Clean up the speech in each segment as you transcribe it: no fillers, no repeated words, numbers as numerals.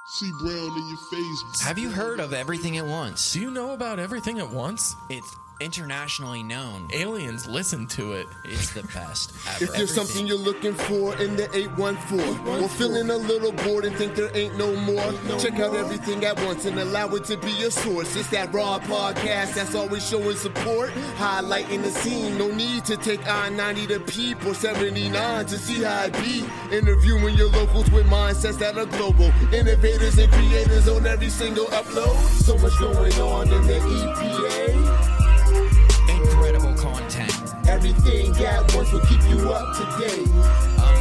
See Brown in your face. Have you heard of Everything at Once? Do you know about Everything at Once? It's internationally known. Aliens listen to it. It's the best ever. If there's something you're looking for in the 814, or feeling a little bored and think there ain't no more, check out Everything at Once and allow it to be your source. It's that raw podcast that's always showing support, highlighting the scene. No need to take I-90 to Peep or 79 to see how it be. Interviewing your locals with mindsets that are global. Innovators and creators on every single upload. So much going on in the EPA. Incredible content. Everything at Once will keep you up to date.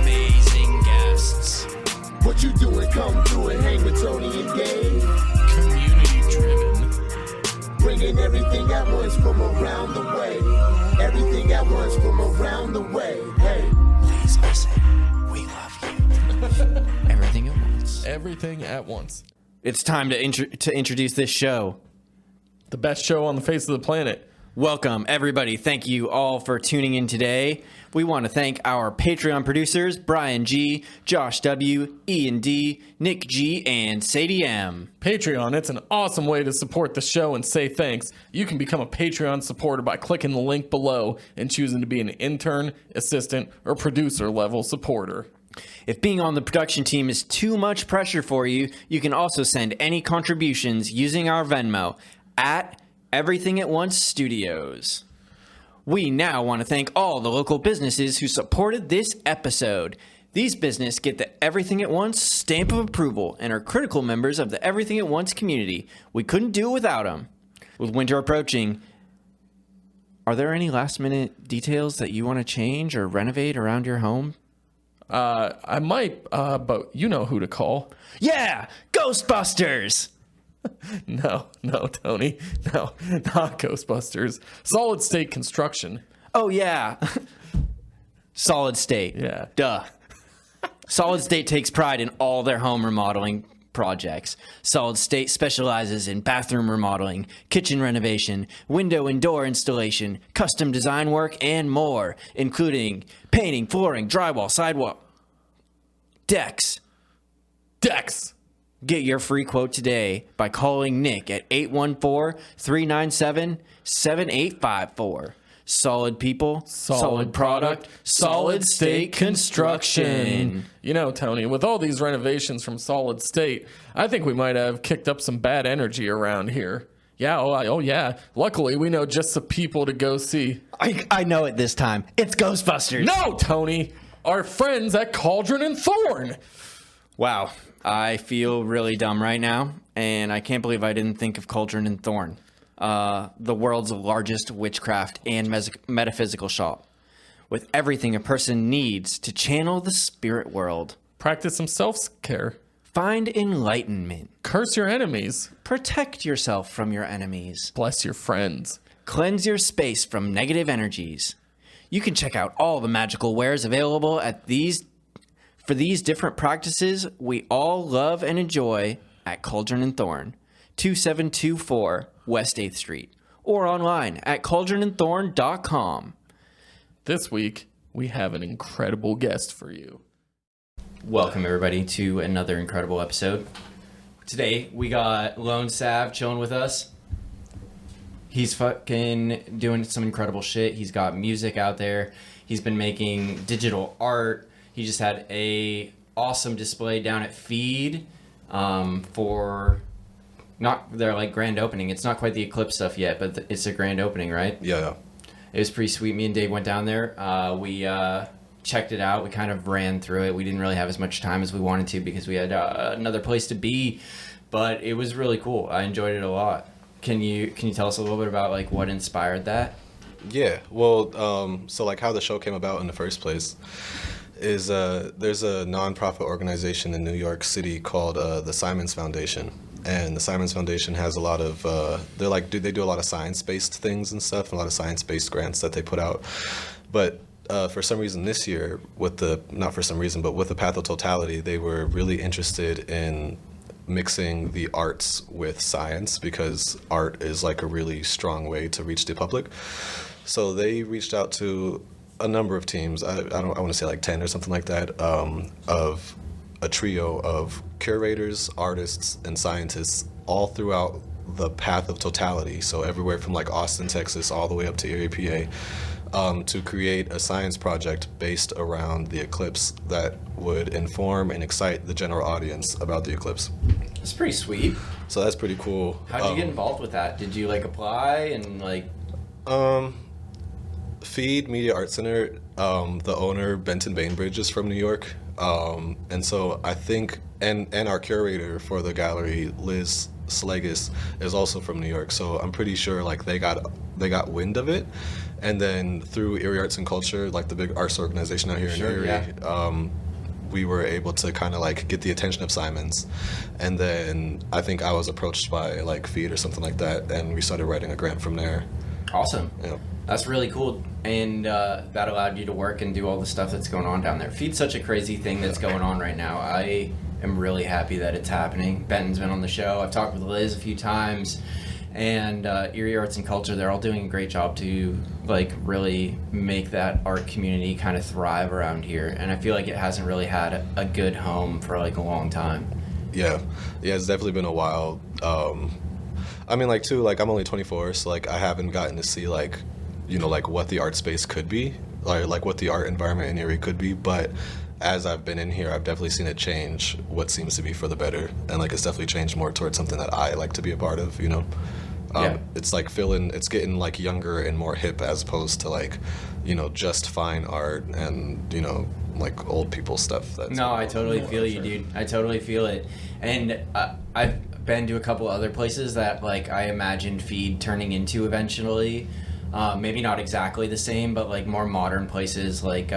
Amazing guests. What you doing? Come through and hang with Tony and Dave. Community driven. Bringing everything at once from around the way. Everything at once from around the way. Hey. Please listen. We love you. Everything at Once. Everything at Once. It's time to introduce this show. The best show on the face of the planet. Welcome, everybody. Thank you all for tuning in today. We want to thank our Patreon producers, Brian G, Josh W, Ian D, Nick G, and Sadie M. Patreon, it's an awesome way to support the show and say thanks. You can become a Patreon supporter by clicking the link below and choosing to be an intern, assistant, or producer level supporter. If being on the production team is too much pressure for you, you can also send any contributions using our Venmo at Everything at Once Studios. We now want to thank all the local businesses who supported this episode. These businesses get the Everything at Once stamp of approval and are critical members of the Everything at Once community. We couldn't do it without them. With winter approaching, are there any last minute details that you want to change or renovate around your home? I might, but you know who to call. Yeah, Ghostbusters! No, Tony. No, not Ghostbusters. Solid State Construction. Oh, yeah. Solid State. Yeah. Duh. Solid State takes pride in all their home remodeling projects. Solid State specializes in bathroom remodeling, kitchen renovation, window and door installation, custom design work, and more, including painting, flooring, drywall, sidewalk, decks. Get your free quote today by calling Nick at 814-397-7854. Solid people, solid product, solid state construction. You know, Tony, with all these renovations from Solid State, I think we might have kicked up some bad energy around here. Yeah, oh yeah. Luckily, we know just the people to go see. I know it this time. It's Ghostbusters. No, Tony! Our friends at Cauldron and Thorne! Wow. I feel really dumb right now, and I can't believe I didn't think of Cauldron and Thorne, the world's largest witchcraft and metaphysical shop, with everything a person needs to channel the spirit world. Practice some self-care. Find enlightenment. Curse your enemies. Protect yourself from your enemies. Bless your friends. Cleanse your space from negative energies. You can check out all the magical wares available at for these different practices we all love and enjoy at Cauldron and Thorne, 2724 West 8th Street, or online at cauldronandthorne.com. This week, we have an incredible guest for you. Welcome, everybody, to another incredible episode. Today, we got Lone Sav chilling with us. He's fucking doing some incredible shit. He's got music out there. He's been making digital art. He just had a awesome display down at Feed for not their like grand opening. It's not quite the Eclipse stuff yet, but it's a grand opening, right? Yeah. It was pretty sweet. Me and Dave went down there. We checked it out. We kind of ran through it. We didn't really have as much time as we wanted to because we had another place to be, but it was really cool. I enjoyed it a lot. Can you tell us a little bit about like what inspired that? Yeah. Well, so like how the show came about in the first place is there's a nonprofit organization in New York City called the Simons Foundation, and the Simons Foundation has a lot of they do a lot of science-based things and stuff, and a lot of science-based grants that they put out. But for some reason this year, with the Pathototality, they were really interested in mixing the arts with science because art is like a really strong way to reach the public. So they reached out to a number of teams. I want to say like 10 or something like that, of a trio of curators, artists, and scientists all throughout the path of totality. So everywhere from like Austin, Texas, all the way up to Erie, PA, to create a science project based around the eclipse that would inform and excite the general audience about the eclipse. It's pretty sweet. So that's pretty cool. How'd you get involved with that? Did you like apply and like? Feed Media Art Center, the owner, Benton Bainbridge, is from New York. And so I think, and our curator for the gallery, Liz Slegus, is also from New York. So I'm pretty sure like they got wind of it. And then through Erie Arts and Culture, like the big arts organization out here in Erie, we were able to kind of like get the attention of Simons. And then I think I was approached by like Feed or something like that, and we started writing a grant from there. Awesome. Yeah. That's really cool, and that allowed you to work and do all the stuff that's going on down there. Feed's such a crazy thing that's going on right now. I am really happy that it's happening. Benton's been on the show. I've talked with Liz a few times, and Erie Arts and Culture, they're all doing a great job to like really make that art community kind of thrive around here. And I feel like it hasn't really had a good home for like a long time. Yeah, it's definitely been a while. I mean, like too, like I'm only 24, so like I haven't gotten to see like, you know, like what the art space could be, like what the art environment in Erie could be. But as I've been in here, I've definitely seen it change what seems to be for the better. And like it's definitely changed more towards something that I like to be a part of, you know? It's like it's getting like younger and more hip as opposed to like, you know, just fine art and, you know, like old people stuff. No, I totally feel you, dude. I totally feel it. And I've been to a couple other places that like I imagined Feed turning into eventually. Maybe not exactly the same, but like more modern places, like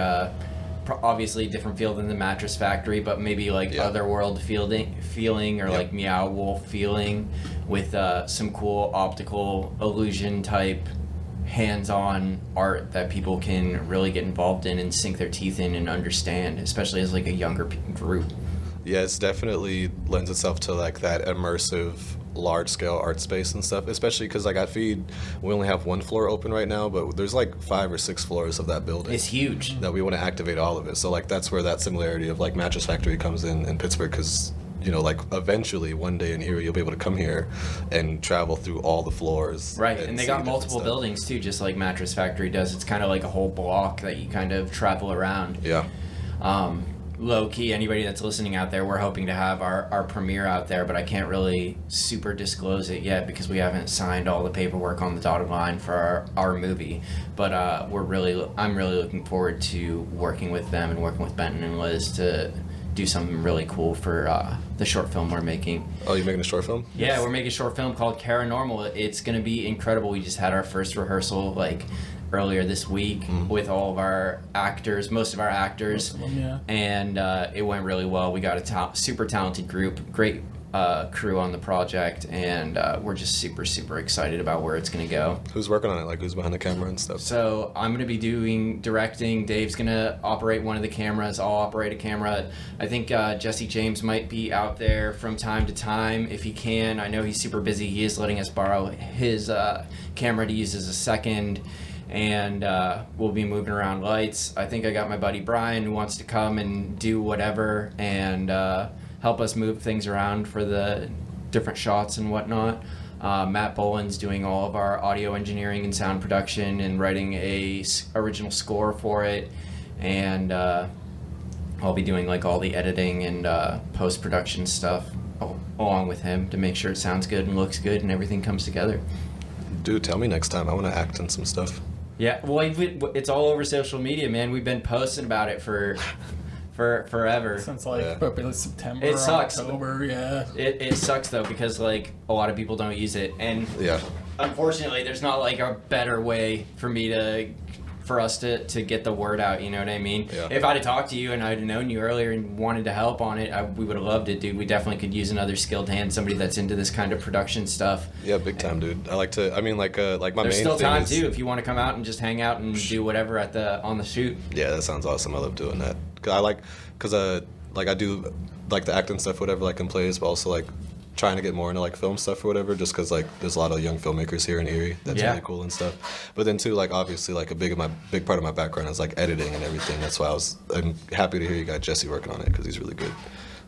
obviously different feel than the Mattress Factory, but maybe like Otherworld feeling or like Meow Wolf feeling with some cool optical illusion type hands-on art that people can really get involved in and sink their teeth in and understand, especially as like a younger group. Yeah, it's definitely lends itself to like that immersive large-scale art space and stuff, especially because like at Feed we only have one floor open right now, but there's like 5 or 6 floors of that building. It's huge that we want to activate all of it. So like that's where that similarity of like Mattress Factory comes in Pittsburgh, because you know, like eventually one day in Erie you'll be able to come here and travel through all the floors. Right, and they got multiple buildings too, just like Mattress Factory does. It's kind of like a whole block that you kind of travel around. Yeah. Low key, anybody that's listening out there, we're hoping to have our premiere out there, but I can't really super disclose it yet because we haven't signed all the paperwork on the dotted line for our movie. But I'm really looking forward to working with them and working with Benton and Liz to do something really cool for the short film we're making. Oh, you're making a short film? Yeah, we're making a short film called KARANORMAL. It's going to be incredible. We just had our first rehearsal like earlier this week with all of our actors, most of our actors, and it went really well. We got a super talented group, great crew on the project, and we're just super excited about where it's going to go. Who's working on it? Like who's behind the camera and stuff? So I'm going to be directing. Dave's going to operate one of the cameras. I'll operate a camera. I think Jesse James might be out there from time to time if he can. I know he's super busy. He is letting us borrow his camera to use as a second. And we'll be moving around lights. I think I got my buddy Brian who wants to come and do whatever and help us move things around for the different shots and whatnot. Matt Boland's doing all of our audio engineering and sound production and writing a original score for it. And I'll be doing like all the editing and post-production stuff along with him to make sure it sounds good and looks good and everything comes together. Dude, tell me next time. I want to act in some stuff. Yeah, well, it's all over social media, man. We've been posting about it for forever. Since probably September, it sucks. October, yeah. It sucks though because like a lot of people don't use it, and unfortunately, there's not like a better way for us to get the word out. You know what I mean? Yeah. If I'd have talked to you and I'd have known you earlier and wanted to help on it, we would have loved it, dude. We definitely could use another skilled hand, somebody that's into this kind of production stuff. Yeah, big time, dude. I like to. I mean, like my There's main thing is. There's still time too if you want to come out and just hang out and do whatever on the shoot. Yeah, that sounds awesome. I love doing that. Cause I do like the acting stuff, whatever, like in plays, but also like trying to get more into like film stuff or whatever, just because like there's a lot of young filmmakers here in Erie that's really cool and stuff. But then too, like obviously like a big part of my background is like editing and everything. That's why I'm happy to hear you got Jesse working on it because he's really good.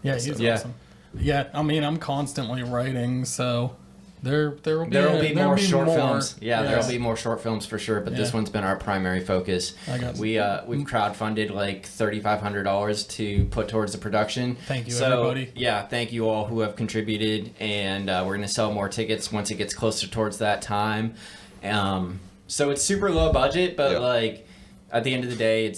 Yeah, he's awesome. Yeah, I mean, I'm constantly writing, so there will be more short more. films. Yeah, Yes. there'll be more short films for sure. But this Yeah. one's been our primary focus. We've crowdfunded like $3,500 to put towards the production. Thank you, so, everybody. Yeah, thank you all who have contributed, and we're gonna sell more tickets once it gets closer towards that time. So it's super low budget, but like at the end of the day,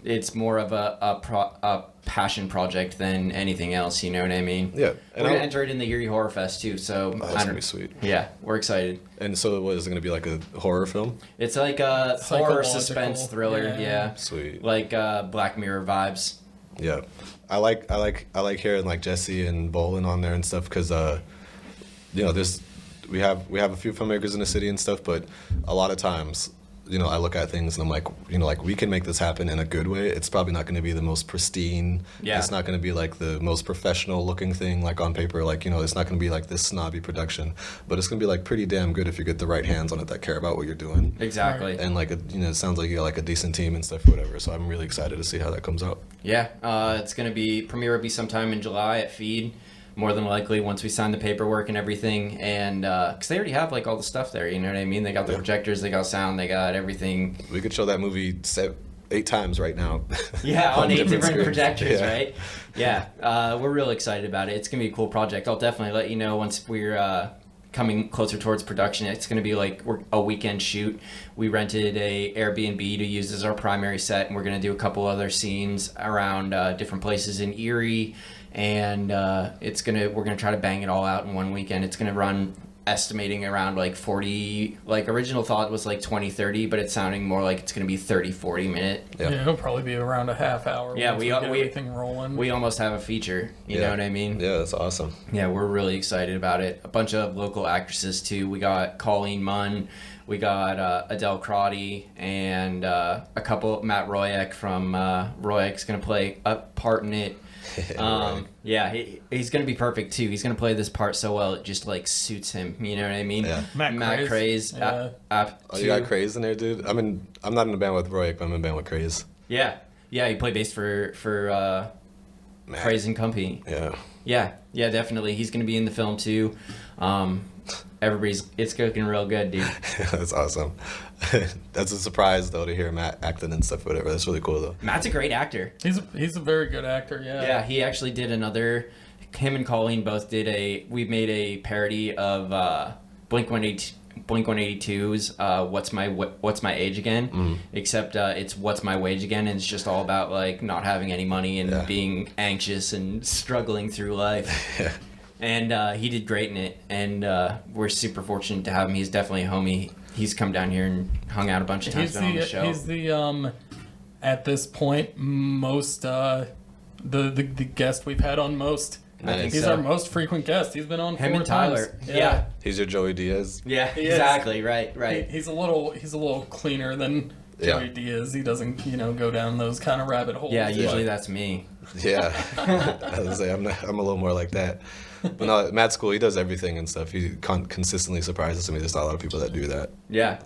it's more of a passion project than anything else. You know what I mean? Yeah. We're gonna enter it in the Erie Horror Fest too. So That's gonna be sweet. Yeah, we're excited. And so, what is it gonna be, like a horror film? It's like a horror Psychological, suspense thriller. Yeah. Sweet. Like Black Mirror vibes. Yeah, I like hearing like Jesse and Bolin on there and stuff because we have a few filmmakers in the city and stuff, but a lot of times I look at things and I'm like like we can make this happen in a good way. It's probably not going to be the most pristine. Yeah. It's not going to be like the most professional looking thing like on paper. Like it's not going to be like this snobby production, but it's going to be like pretty damn good if you get the right hands on it that care about what you're doing. Exactly. And like it sounds like you got like a decent team and stuff or whatever. So I'm really excited to see how that comes out. Yeah. It's gonna be premiere will be sometime in July at Feed. More than likely, once we sign the paperwork and everything, and because they already have like all the stuff there, you know what I mean? They got the projectors, they got sound, they got everything. We could show that movie 8 times right now. Yeah, on 8 different screens. projectors, Yeah. right? Yeah, we're real excited about it. It's gonna be a cool project. I'll definitely let you know once we're coming closer towards production. It's gonna be like a weekend shoot. We rented a Airbnb to use as our primary set, and we're gonna do a couple other scenes around different places in Erie. And we're gonna try to bang it all out in one weekend. It's gonna run estimating around like 40, like original thought was like 20-30, but it's sounding more like it's gonna be 30-40 minute. Yeah, it'll probably be around a half hour. Yeah, once we get we everything rolling. We almost have a feature. You know what I mean? Yeah, that's awesome. Yeah, we're really excited about it. A bunch of local actresses too. We got Colleen Munn, we got Adele Crotty, and a couple. Matt Royak from Royak's gonna play a part in it. Right. Yeah, he's gonna be perfect too. He's gonna play this part so well it just like suits him. You know what I mean? Yeah. Matt Craze. Yeah. Oh, you got Craze in there, dude? I mean, I'm not in a band with Royak, but I'm in a band with Craze. Yeah, he played bass for Matt. Craze and Company. Yeah. Yeah, definitely. He's gonna be in the film too. It's cooking real good, dude. That's awesome. That's a surprise though to hear Matt acting and stuff, whatever. That's really cool though. Matt's a great actor. He's a very good actor. Yeah. Yeah, he actually did another. Him and Colleen both did we made a parody of Blink-182's What's My Age Again, except it's What's My Wage Again, and it's just all about like not having any money and being anxious and struggling through life. Yeah. And he did great in it, and we're super fortunate to have him. He's definitely a homie. He's come down here and hung out a bunch of times, been on the show. He's the at this point most the guest we've had on most. I think He's so. our most frequent guest. He's been on Him 4 and Tyler. times. Yeah. He's your Joey Diaz. Yeah, He is. exactly. Right. He's a little cleaner than Yeah. Joey Diaz. He doesn't go down those kind of rabbit holes. Yeah, usually that's me. Yeah. I was say I'm a little more like that. But no, Matt's cool. He does everything and stuff. He consistently surprises me. There's not a lot of people that do that. Yeah,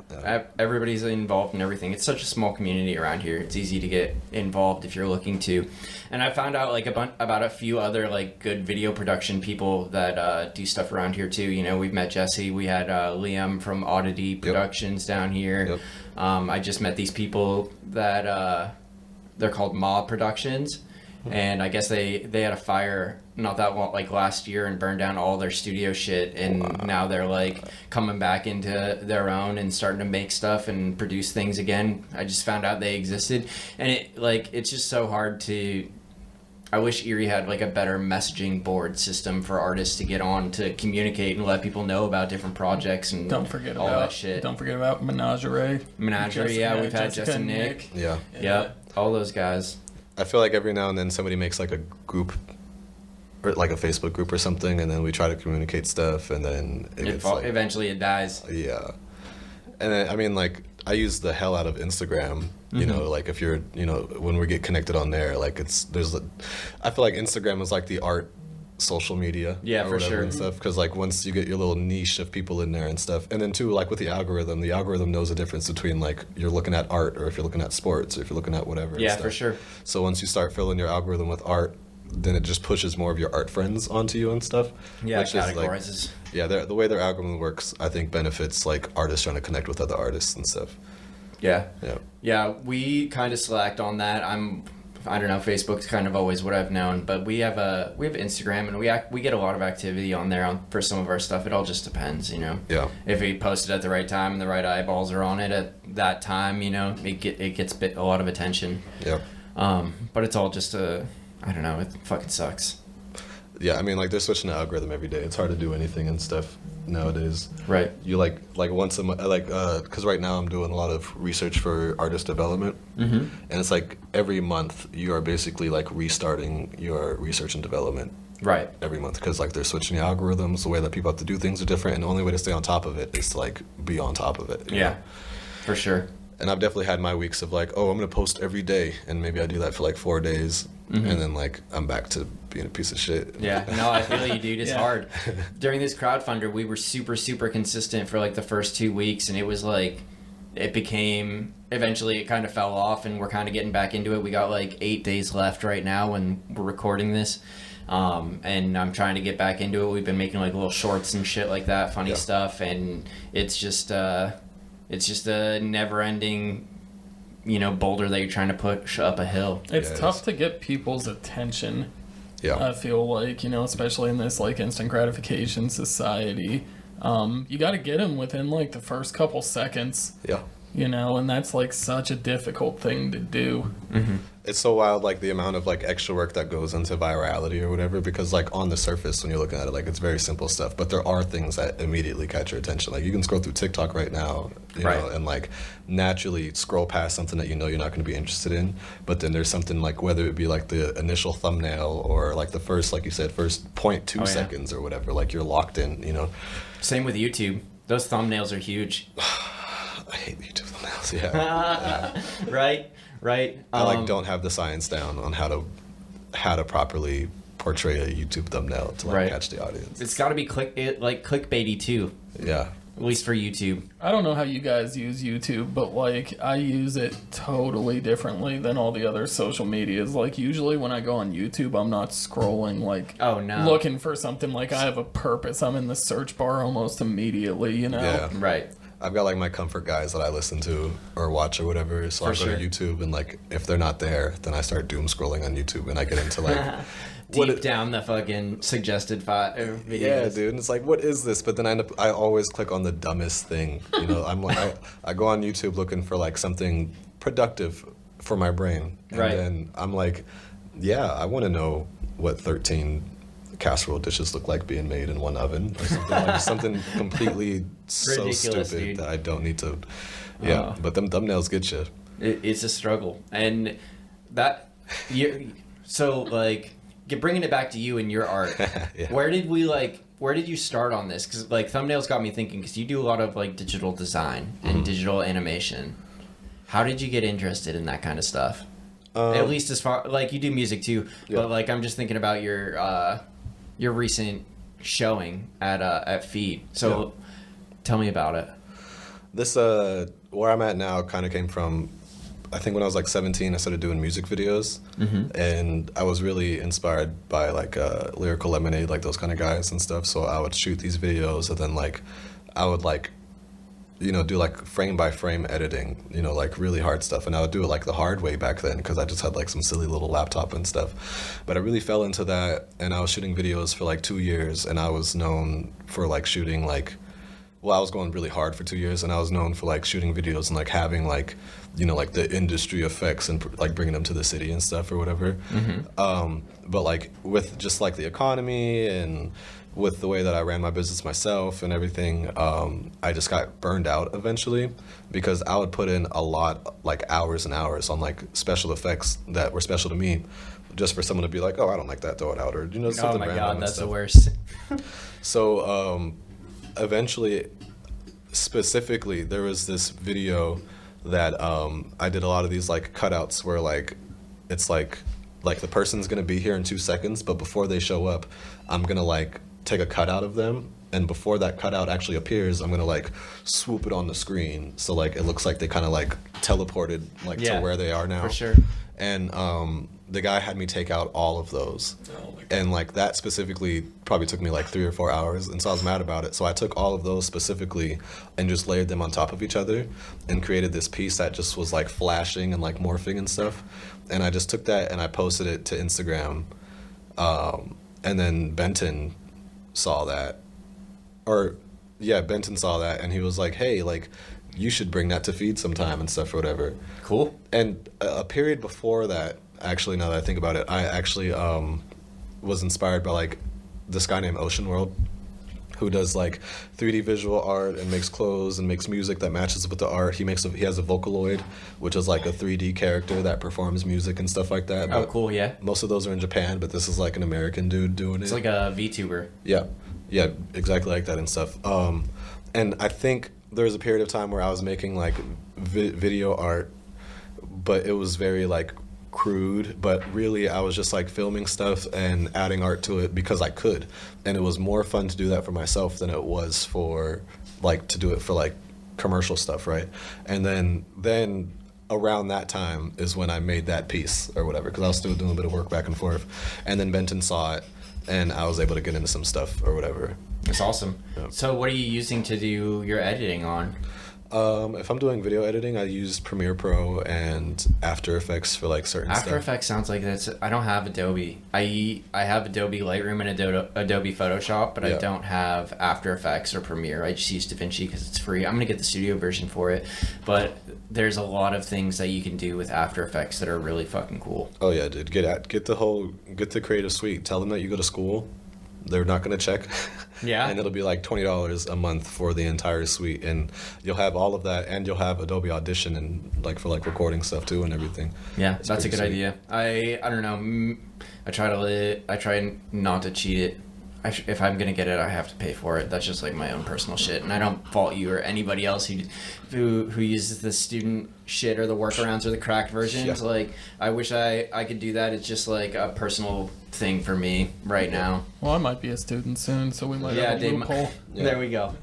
everybody's involved in everything. It's such a small community around here. It's easy to get involved if you're looking to. And I found out like about a few other like good video production people that do stuff around here too. You know, we've met Jesse. We had Liam from Oddity Productions down here. Yep. I just met these people that they're called Mob Productions. And I guess they had a fire not that long, like last year, and burned down all their studio shit, and now they're like coming back into their own and starting to make stuff and produce things again. I just found out they existed, and it's just so hard to. I wish Erie had like a better messaging board system for artists to get on to communicate and let people know about different projects and Don't forget all about that shit. Don't forget about Menagerie. Menagerie, yeah, we've had Jessica Jess and and Nick. Yeah. Yep, all those guys. I feel like every now and then somebody makes like a group or like a Facebook group or something, and then we try to communicate stuff, and then it gets like, Eventually it dies. yeah. And then, I mean, like, I use the hell out of Instagram, you know, like if you're, when we get connected on there, like I feel like Instagram is like the art social media. Yeah, or for whatever sure. and stuff. Because like once you get your little niche of people in there and stuff, and then too, like with the algorithm knows the difference between like you're looking at art or if you're looking at sports or if you're looking at whatever. and Yeah, stuff. for sure. So once you start filling your algorithm with art, then it just pushes more of your art friends onto you and stuff. Yeah, which is, like, categorizes. yeah, the way their algorithm works, I think benefits like artists trying to connect with other artists and stuff. Yeah. Yeah. Yeah, we kind of slacked on that. I don't know, Facebook's kind of always what I've known, but we have Instagram, and we get a lot of activity on there for some of our stuff. It all just depends, you know. Yeah. If we post it at the right time and the right eyeballs are on it at that time, you know, it gets a lot of attention. Yeah. But it's all just I don't know, it fucking sucks. Yeah, I mean, like, they're switching the algorithm every day. It's hard to do anything and stuff nowadays. Right. You like once a month, like, because right now I'm doing a lot of research for artist development, and it's like every month you are basically like restarting your research and development. Right. Every month, because like they're switching the algorithms, the way that people have to do things are different, and the only way to stay on top of it is to like be on top of it. you Yeah. know? For sure. And I've definitely had my weeks of like, oh, I'm gonna post every day, and maybe I do that for like 4 days, and then like I'm back to being a piece of shit. Yeah, no, I feel you, dude. It's Yeah. hard. During this crowdfunder, we were super, super consistent for like the first 2 weeks, and it was like, eventually it kind of fell off, and we're kind of getting back into it. We got like 8 days left right now when we're recording this, and I'm trying to get back into it. We've been making like little shorts and shit like that, funny stuff, and it's just a never-ending, you know, boulder that you're trying to push up a hill. It's Yeah, it tough is. to get people's attention. Yeah. I feel like, you know, especially in this like instant gratification society, you got to get them within like the first couple seconds, Yeah. you know, and that's like such a difficult thing to do. It's so wild, like the amount of like extra work that goes into virality or whatever, because like on the surface when you're looking at it, like it's very simple stuff, but there are things that immediately catch your attention. Like you can scroll through TikTok right now, you Right. know, and like naturally scroll past something that you know you're not going to be interested in, but then there's something like, whether it be like the initial thumbnail or like the first, like you said, first 0.2 yeah. seconds or whatever, like you're locked in, you know. Same with YouTube. Those thumbnails are huge. I hate YouTube thumbnails. Yeah. Right. I like don't have the science down on how to properly portray a YouTube thumbnail to like Right. catch the audience. It's got to be clickbaity too, Yeah. at least for YouTube. I don't know how you guys use YouTube, but like I use it totally differently than all the other social medias. Like usually when I go on YouTube, I'm not scrolling like Oh, no. looking for something. Like I have a purpose. I'm in the search bar almost immediately, you know. Yeah. Right. I've got like my comfort guys that I listen to or watch or whatever. So I For go to sure. YouTube, and like if they're not there, then I start doom scrolling on YouTube, and I get into like Deep down the fucking suggested videos. yeah, dude. And it's like, what is this? But then I always click on the dumbest thing. You know, I'm like I go on YouTube looking for like something productive for my brain, and Right. then I'm like, yeah, I want to know what 13 casserole dishes look like being made in one oven or something like something completely so Ridiculous, stupid dude. that I don't need to. Yeah, but them thumbnails get you. It's a struggle, and that so like bringing it back to you and your art. Yeah. Where did you start on this? Because like thumbnails got me thinking, because you do a lot of like digital design and digital animation. How did you get interested in that kind of stuff? At least as far like you do music too, Yeah. but like I'm just thinking about your recent showing at Feed. So tell me about it. This where I'm at now kind of came from, I think when I was like 17, I started doing music videos, and I was really inspired by like Lyrical Lemonade, like those kind of guys and stuff. So I would shoot these videos, and then like I would like, you know, do like frame by frame editing, you know, like really hard stuff. And I would do it like the hard way back then, because I just had like some silly little laptop and stuff. But I really fell into that, and I was shooting videos for like 2 years, and I was known for like shooting like, well, I was going really hard for 2 years, and I was known for like shooting videos and like having like, you know, like the industry effects and like bringing them to the city and stuff or whatever. But like with just like the economy and with the way that I ran my business myself and everything, I just got burned out eventually, because I would put in a lot, like hours and hours on like special effects that were special to me, just for someone to be like, oh, I don't like that, throw it out, or, you know, Oh something my random god, and that's stuff. the worst. So eventually, specifically, there was this video that I did a lot of these like cutouts where like it's like the person's gonna be here in 2 seconds, but before they show up, I'm gonna like take a cutout of them, and before that cutout actually appears, I'm gonna like swoop it on the screen, so like it looks like they kind of like teleported like Yeah, to where they are now. for sure. And the guy had me take out all of those. And like that specifically probably took me like 3 or 4 hours, and so I was mad about it. So I took all of those specifically and just layered them on top of each other and created this piece that just was like flashing and like morphing and stuff. And I just took that and I posted it to Instagram. And then Benton saw that. Benton saw that, and he was like, hey, like, you should bring that to feed sometime and stuff or whatever. Cool. And a period before that, actually, now that I think about it, I actually was inspired by like this guy named Ocean World, who does like 3D visual art and makes clothes and makes music that matches with the art. He has a Vocaloid, which is like a 3D character that performs music and stuff like that. Oh, But cool, yeah. most of those are in Japan, but this is like an American dude doing it. It's like a VTuber. Yeah, exactly like that and stuff. And I think there was a period of time where I was making like video art, but it was very like crude, but really I was just like filming stuff and adding art to it because I could, and it was more fun to do that for myself than it was for like to do it for like commercial stuff, right? And then around that time is when I made that piece or whatever, because I was still doing a bit of work back and forth, and then Benton saw it and I was able to get into some stuff or whatever. That's awesome. Yeah. So what are you using to do your editing on? If I'm doing video editing, I use Premiere Pro and After Effects for like certain stuff. After Effects sounds like that's. I don't have Adobe. I have Adobe Lightroom and Adobe Photoshop, but I Yeah. don't have After Effects or Premiere. I just use DaVinci because it's free. I'm gonna get the studio version for it, but there's a lot of things that you can do with After Effects that are really fucking cool. Oh yeah, dude, get the Creative Suite. Tell them that you go to school. They're not gonna check. Yeah. And it'll be like $20 a month for the entire suite, and you'll have all of that, and you'll have Adobe Audition and like for like recording stuff too and everything. Yeah, It's that's a pretty good sweet. idea. I don't know. I try not to cheat it. If I'm gonna get it, I have to pay for it. That's just like my own personal shit, and I don't fault you or anybody else who uses the student shit or the workarounds or the cracked versions. Yeah. Like, I wish I could do that. It's just like a personal thing for me right now. Well, I might be a student soon, so we might Yeah, have a Dave, loophole. Yeah. There we go.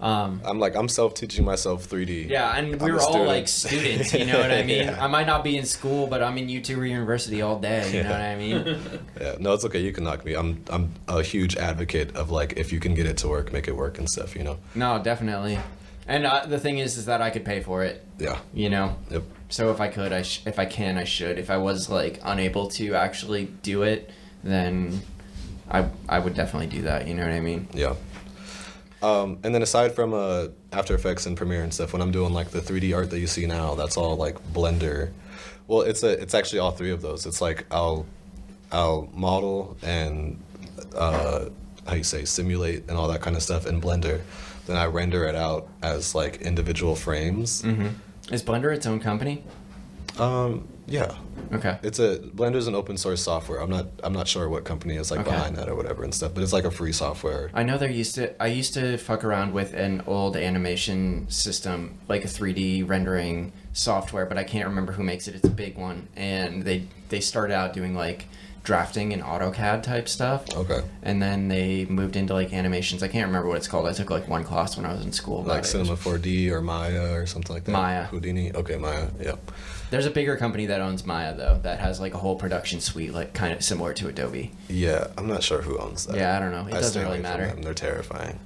I'm self-teaching myself 3D. Yeah, and we I'm a were all student. like students, you know what I mean? Yeah. I might not be in school, but I'm in YouTuber University all day, you know what I mean? Yeah, no, it's okay. You can knock me. I'm a huge advocate of like, if you can get it to work, make it work and stuff. You know. No, definitely. And the thing is that I could pay for it, Yeah. you know? Yep. So if I could, if I can, I should. If I was like unable to actually do it, then I would definitely do that, you know what I mean? Yeah. And then aside from After Effects and Premiere and stuff, when I'm doing like the 3D art that you see now, that's all like Blender. Well, it's actually all three of those. It's like I'll model and simulate and all that kind of stuff in Blender. Then I render it out as like individual frames. Mm-hmm. Is Blender its own company? Yeah. Okay. Blender's an open source software. I'm not sure what company is like Okay. behind that or whatever and stuff, but it's like a free software. I know I used to fuck around with an old animation system, like a 3D rendering software, but I can't remember who makes it. It's a big one. And they started out doing like drafting and AutoCAD type stuff. Okay. And then they moved into like animations. I can't remember what it's called. I took like one class when I was in school. about Like it. Cinema 4D or Maya or something like that. Maya. Houdini. Okay, Maya. Yeah. There's a bigger company that owns Maya though, that has like a whole production suite, like kind of similar to Adobe. Yeah, I'm not sure who owns that. Yeah, I don't know. It I doesn't stay really away from matter. them. They're terrifying.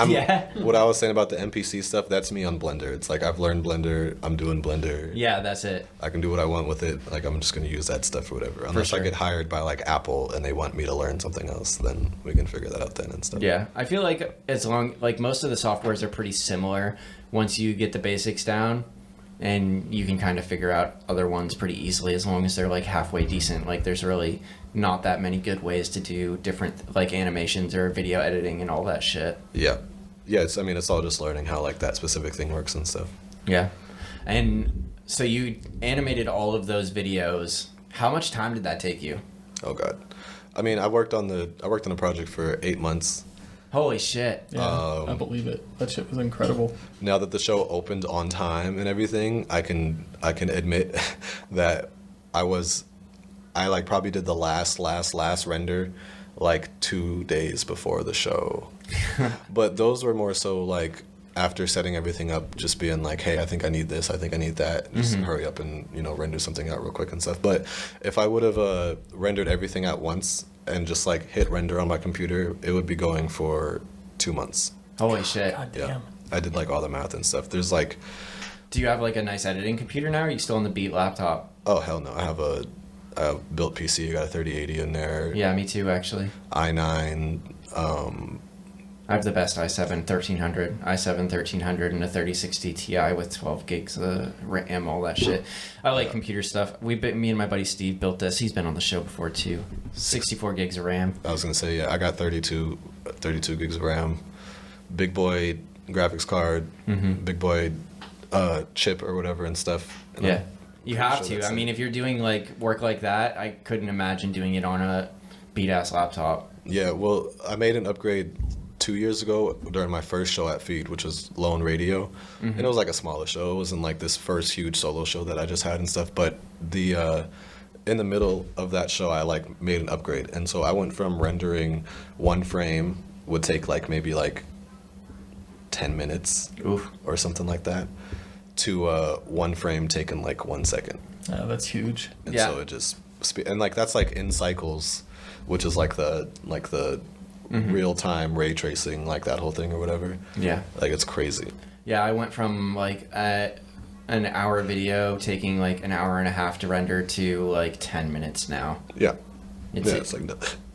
Yeah. What I was saying about the NPC stuff, that's me on Blender. It's like I've learned Blender. I'm doing Blender. Yeah, that's it. I can do what I want with it. Like I'm just gonna use that stuff or whatever. Unless sure. I get hired by like Apple and they want me to learn something else, then we can figure that out then and stuff. Yeah, I feel like most of the softwares are pretty similar once you get the basics down, and you can kind of figure out other ones pretty easily as long as they're like halfway decent. Like there's really not that many good ways to do different like animations or video editing and all that shit. Yeah. Yeah, it's all just learning how like that specific thing works and stuff. Yeah. And so you animated all of those videos. How much time did that take you? Oh god. I mean, I worked on a project for 8 months. Holy shit. Yeah, I believe it. That shit was incredible. Now that the show opened on time and everything, I can admit that I like probably did the last render like 2 days before the show. But those were more so like after setting everything up, just being like, hey, I think I need this, I think I need that, just hurry up and, you know, render something out real quick and stuff. But if I would have rendered everything at once and just like hit render on my computer, it would be going for 2 months. Holy shit. God Yeah. damn. I did like all the math and stuff. There's like, Do you have like a nice editing computer now, or are you still on the Beat laptop? oh, hell no. I have a built PC. I got a 3080 in there. Yeah, me too, actually. i9. I have the best i7 1300, i7 1300, and a 3060 Ti with 12 gigs of RAM, all that shit. I like computer stuff. Me and my buddy Steve built this. He's been on the show before too. 64 gigs of RAM. I was gonna say, yeah, I got 32 gigs of RAM, big boy graphics card, big boy chip or whatever and stuff. And Yeah, I'm you pretty have sure to. that's I it. mean, if you're doing like work like that, I couldn't imagine doing it on a beat-ass laptop. Yeah, well, I made an upgrade 2 years ago during my first show at Feed, which was Lone Radio, and it was like a smaller show. It wasn't like this first huge solo show that I just had and stuff. But the in the middle of that show, I like made an upgrade, and so I went from rendering one frame would take like maybe like 10 minutes Oof. or something like that to one frame taking like 1 second. That's huge. And Yeah. so it just and like that's like in cycles, which is like the real time ray tracing, like that whole thing or whatever. Yeah. Like it's crazy. Yeah, I went from like an hour video taking like an hour and a half to render to like 10 minutes now. Yeah. It's like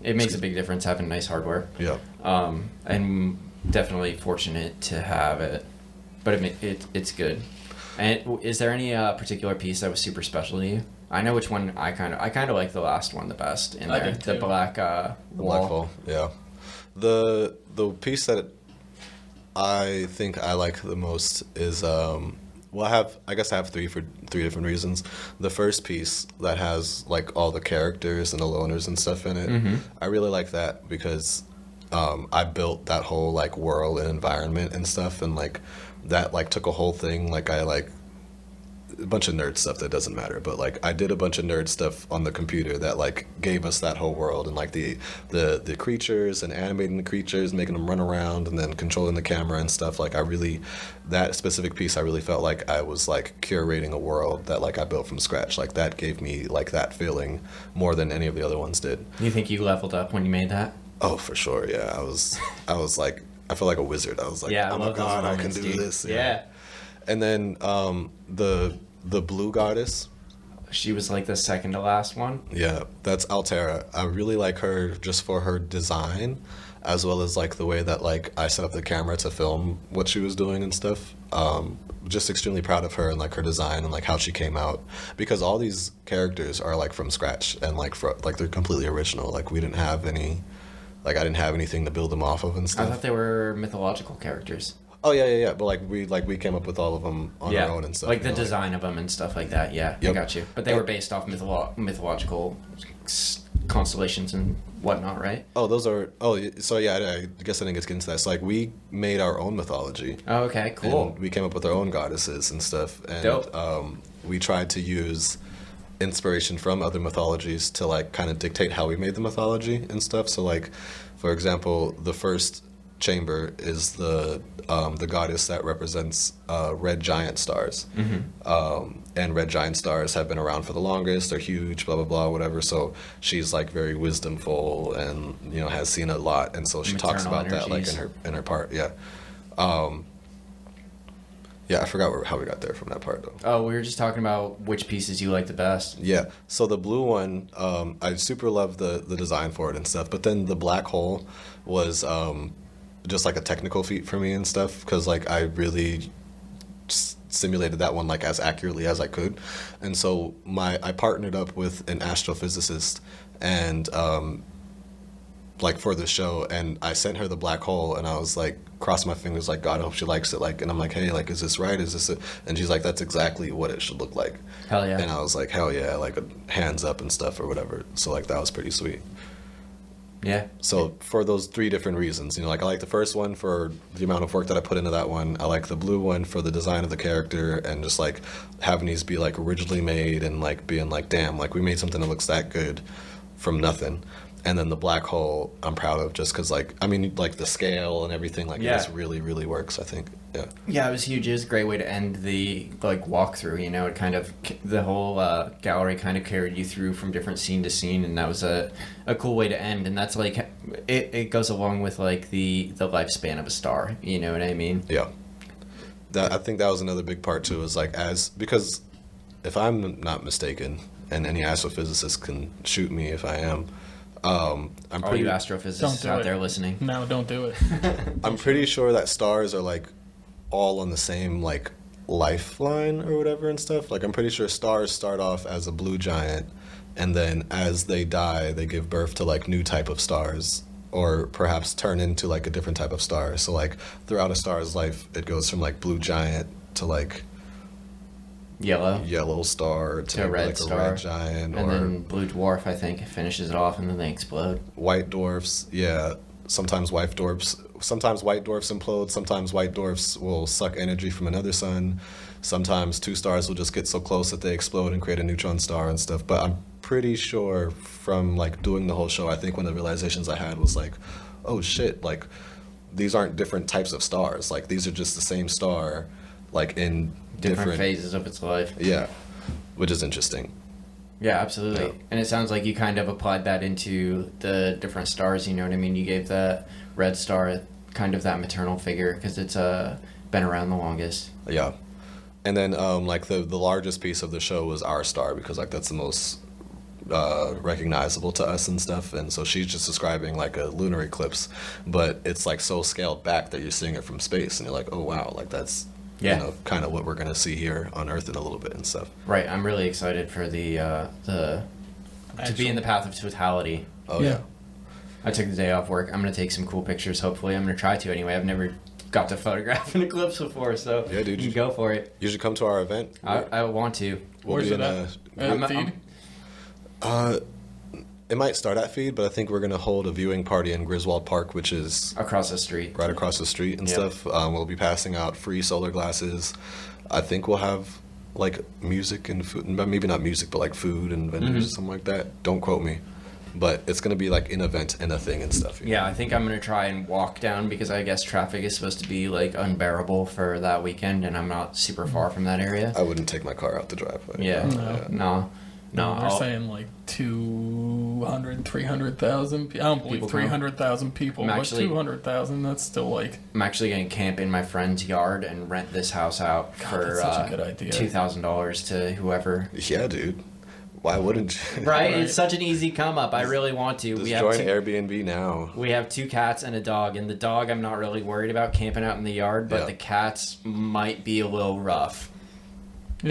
It makes a big difference having nice hardware. yeah. I'm definitely fortunate to have it, but it's good. And is there any particular piece that was super special to you? I know which one I kind of like the last one the best in I there. did The too. black The wall. black hole. Yeah. The piece that I think I like the most is well, I guess I have three different reasons. The first piece that has like all the characters and the loners and stuff in it, I really like that because I built that whole like world and environment and stuff, and like that like took a whole thing. Like I like a bunch of nerd stuff that doesn't matter, but like I did a bunch of nerd stuff on the computer that like gave us that whole world, and like the creatures and animating the creatures, making them run around, and then controlling the camera and stuff. Like that specific piece, I really felt like I was like curating a world that like I built from scratch. Like that gave me like that feeling more than any of the other ones did. You think you leveled up when you made that? Oh, for sure, yeah. I was like, I felt like a wizard. I was like, Yeah, I oh my love those god, I can moments, do dude. this. Yeah. And then the blue goddess. She was like the second to last one. Yeah, that's Altera. I really like her just for her design, as well as like the way that like I set up the camera to film what she was doing and stuff. Just extremely proud of her and like her design and like how she came out, because all these characters are like from scratch and like they're completely original. Like we didn't have any, like I didn't have anything to build them off of and I stuff. thought they were mythological characters. Oh yeah. But like we came up with all of them on our own and stuff. Like the you know, design of them and stuff like that. Yeah, I Yep. got you. But they were based off mythological constellations and whatnot, right? Oh, those are. Oh, so yeah. I guess I didn't get into that. So like we made our own mythology. Oh, okay, cool. And we came up with our own goddesses and stuff, and Dope. we tried to use inspiration from other mythologies to like kind of dictate how we made the mythology and stuff. So like, for example, the first chamber is the goddess that represents red giant stars, and red giant stars have been around for the longest. They're huge, blah blah blah, whatever. So she's like very wisdomful and has seen a lot, and so she talks Maternal about that like energies. in her part. Yeah. Yeah, I forgot how we got there from that part though. Oh, we were just talking about which pieces you like the best. Yeah, so the blue one, I super love the design for it and stuff, but then the black hole was just like a technical feat for me and stuff, because like I really simulated that one like as accurately as I could, and so I partnered up with an astrophysicist and like for the show, and I sent her the black hole, and I was like, cross my fingers, like, God, I hope she likes it, like, and I'm like, hey, like, is this right? Is this it? And she's like, that's exactly what it should look like. Hell yeah. And I was like, hell yeah, like hands up and stuff or whatever. So like that was pretty sweet. Yeah. So for those three different reasons, like I like the first one for the amount of work that I put into that one. I like the blue one for the design of the character and just like having these be like originally made and like being like, damn, like we made something that looks that good from nothing. And then the black hole, I'm proud of just because, like, I mean, like the scale and everything, like, Yeah. this really, really works, I think. Yeah. Yeah, it was huge. It was a great way to end the like walkthrough. You know, it kind of the whole gallery kind of carried you through from different scene to scene, and that was a cool way to end. And that's like it goes along with like the lifespan of a star. You know what I mean? Yeah. I think that was another big part too. Is like because if I'm not mistaken, and any astrophysicist can shoot me if I am. I'm All pretty. you Don't astrophysicists do out it. there listening. No, don't do it. I'm pretty sure that stars are like all on the same like lifeline or whatever and stuff. Like I'm pretty sure stars start off as a blue giant, and then as they die, they give birth to like new type of stars, or perhaps turn into like a different type of star. So like throughout a star's life, it goes from like blue giant to like yellow star to a maybe, red like star, a red giant, and or then blue dwarf, I think, finishes it off, and then they explode. white dwarfs. Yeah, sometimes white dwarfs implode. Sometimes white dwarfs will suck energy from another sun. Sometimes two stars will just get so close that they explode and create a neutron star and stuff. But I'm pretty sure from like doing the whole show, I think one of the realizations I had was like, oh shit, like these aren't different types of stars. Like these are just the same star, like in Different phases of its life. Yeah, which is interesting. Yeah, absolutely. Yeah. And it sounds like you kind of applied that into the different stars, you know what I mean? You gave the red star kind of that maternal figure because it's been around the longest. Yeah. And then like the largest piece of the show was our star because like that's the most recognizable to us and stuff, and so she's just describing like a lunar eclipse, but it's like so scaled back that you're seeing it from space and you're like, oh wow, like that's Yeah. you know, kind of what we're gonna see here on Earth in a little bit and stuff. Right, I'm really excited for the to be in the path of totality. Oh Yeah. yeah. I took the day off work. I'm gonna take some cool pictures. Hopefully, I'm gonna try to anyway. I've never got to photograph an eclipse before, so Yeah, dude, you go for it. You should come to our event. I want to. We'll Where's be it in at? I'm- Feed? it might start at Feed, but I think we're gonna hold a viewing party in Griswold Park, which is Across the street. right across the street and Yep. stuff. We'll be passing out free solar glasses. I think we'll have like music and food, maybe not music, but like food and vendors or something like that. Don't quote me, but it's gonna be like an event and a thing and stuff. you know? Yeah, I think I'm gonna try and walk down because I guess traffic is supposed to be like unbearable for that weekend, and I'm not super far from that area. I wouldn't take my car out the driveway. Yeah, no. They're I'll- saying like 200, 300,000. I don't believe People come. 300,000 people, I'm but actually- 200,000. That's still like I'm actually gonna camp in my friend's yard and rent this house out for that's such a good idea. $2,000 to whoever. Yeah, dude. Why wouldn't you? Right? Right. It's such an easy come up. I really want to. Just We have join two, Airbnb now. we have 2 cats and a dog, and the dog I'm not really worried about camping out in the yard, but Yeah. the cats might be a little rough. you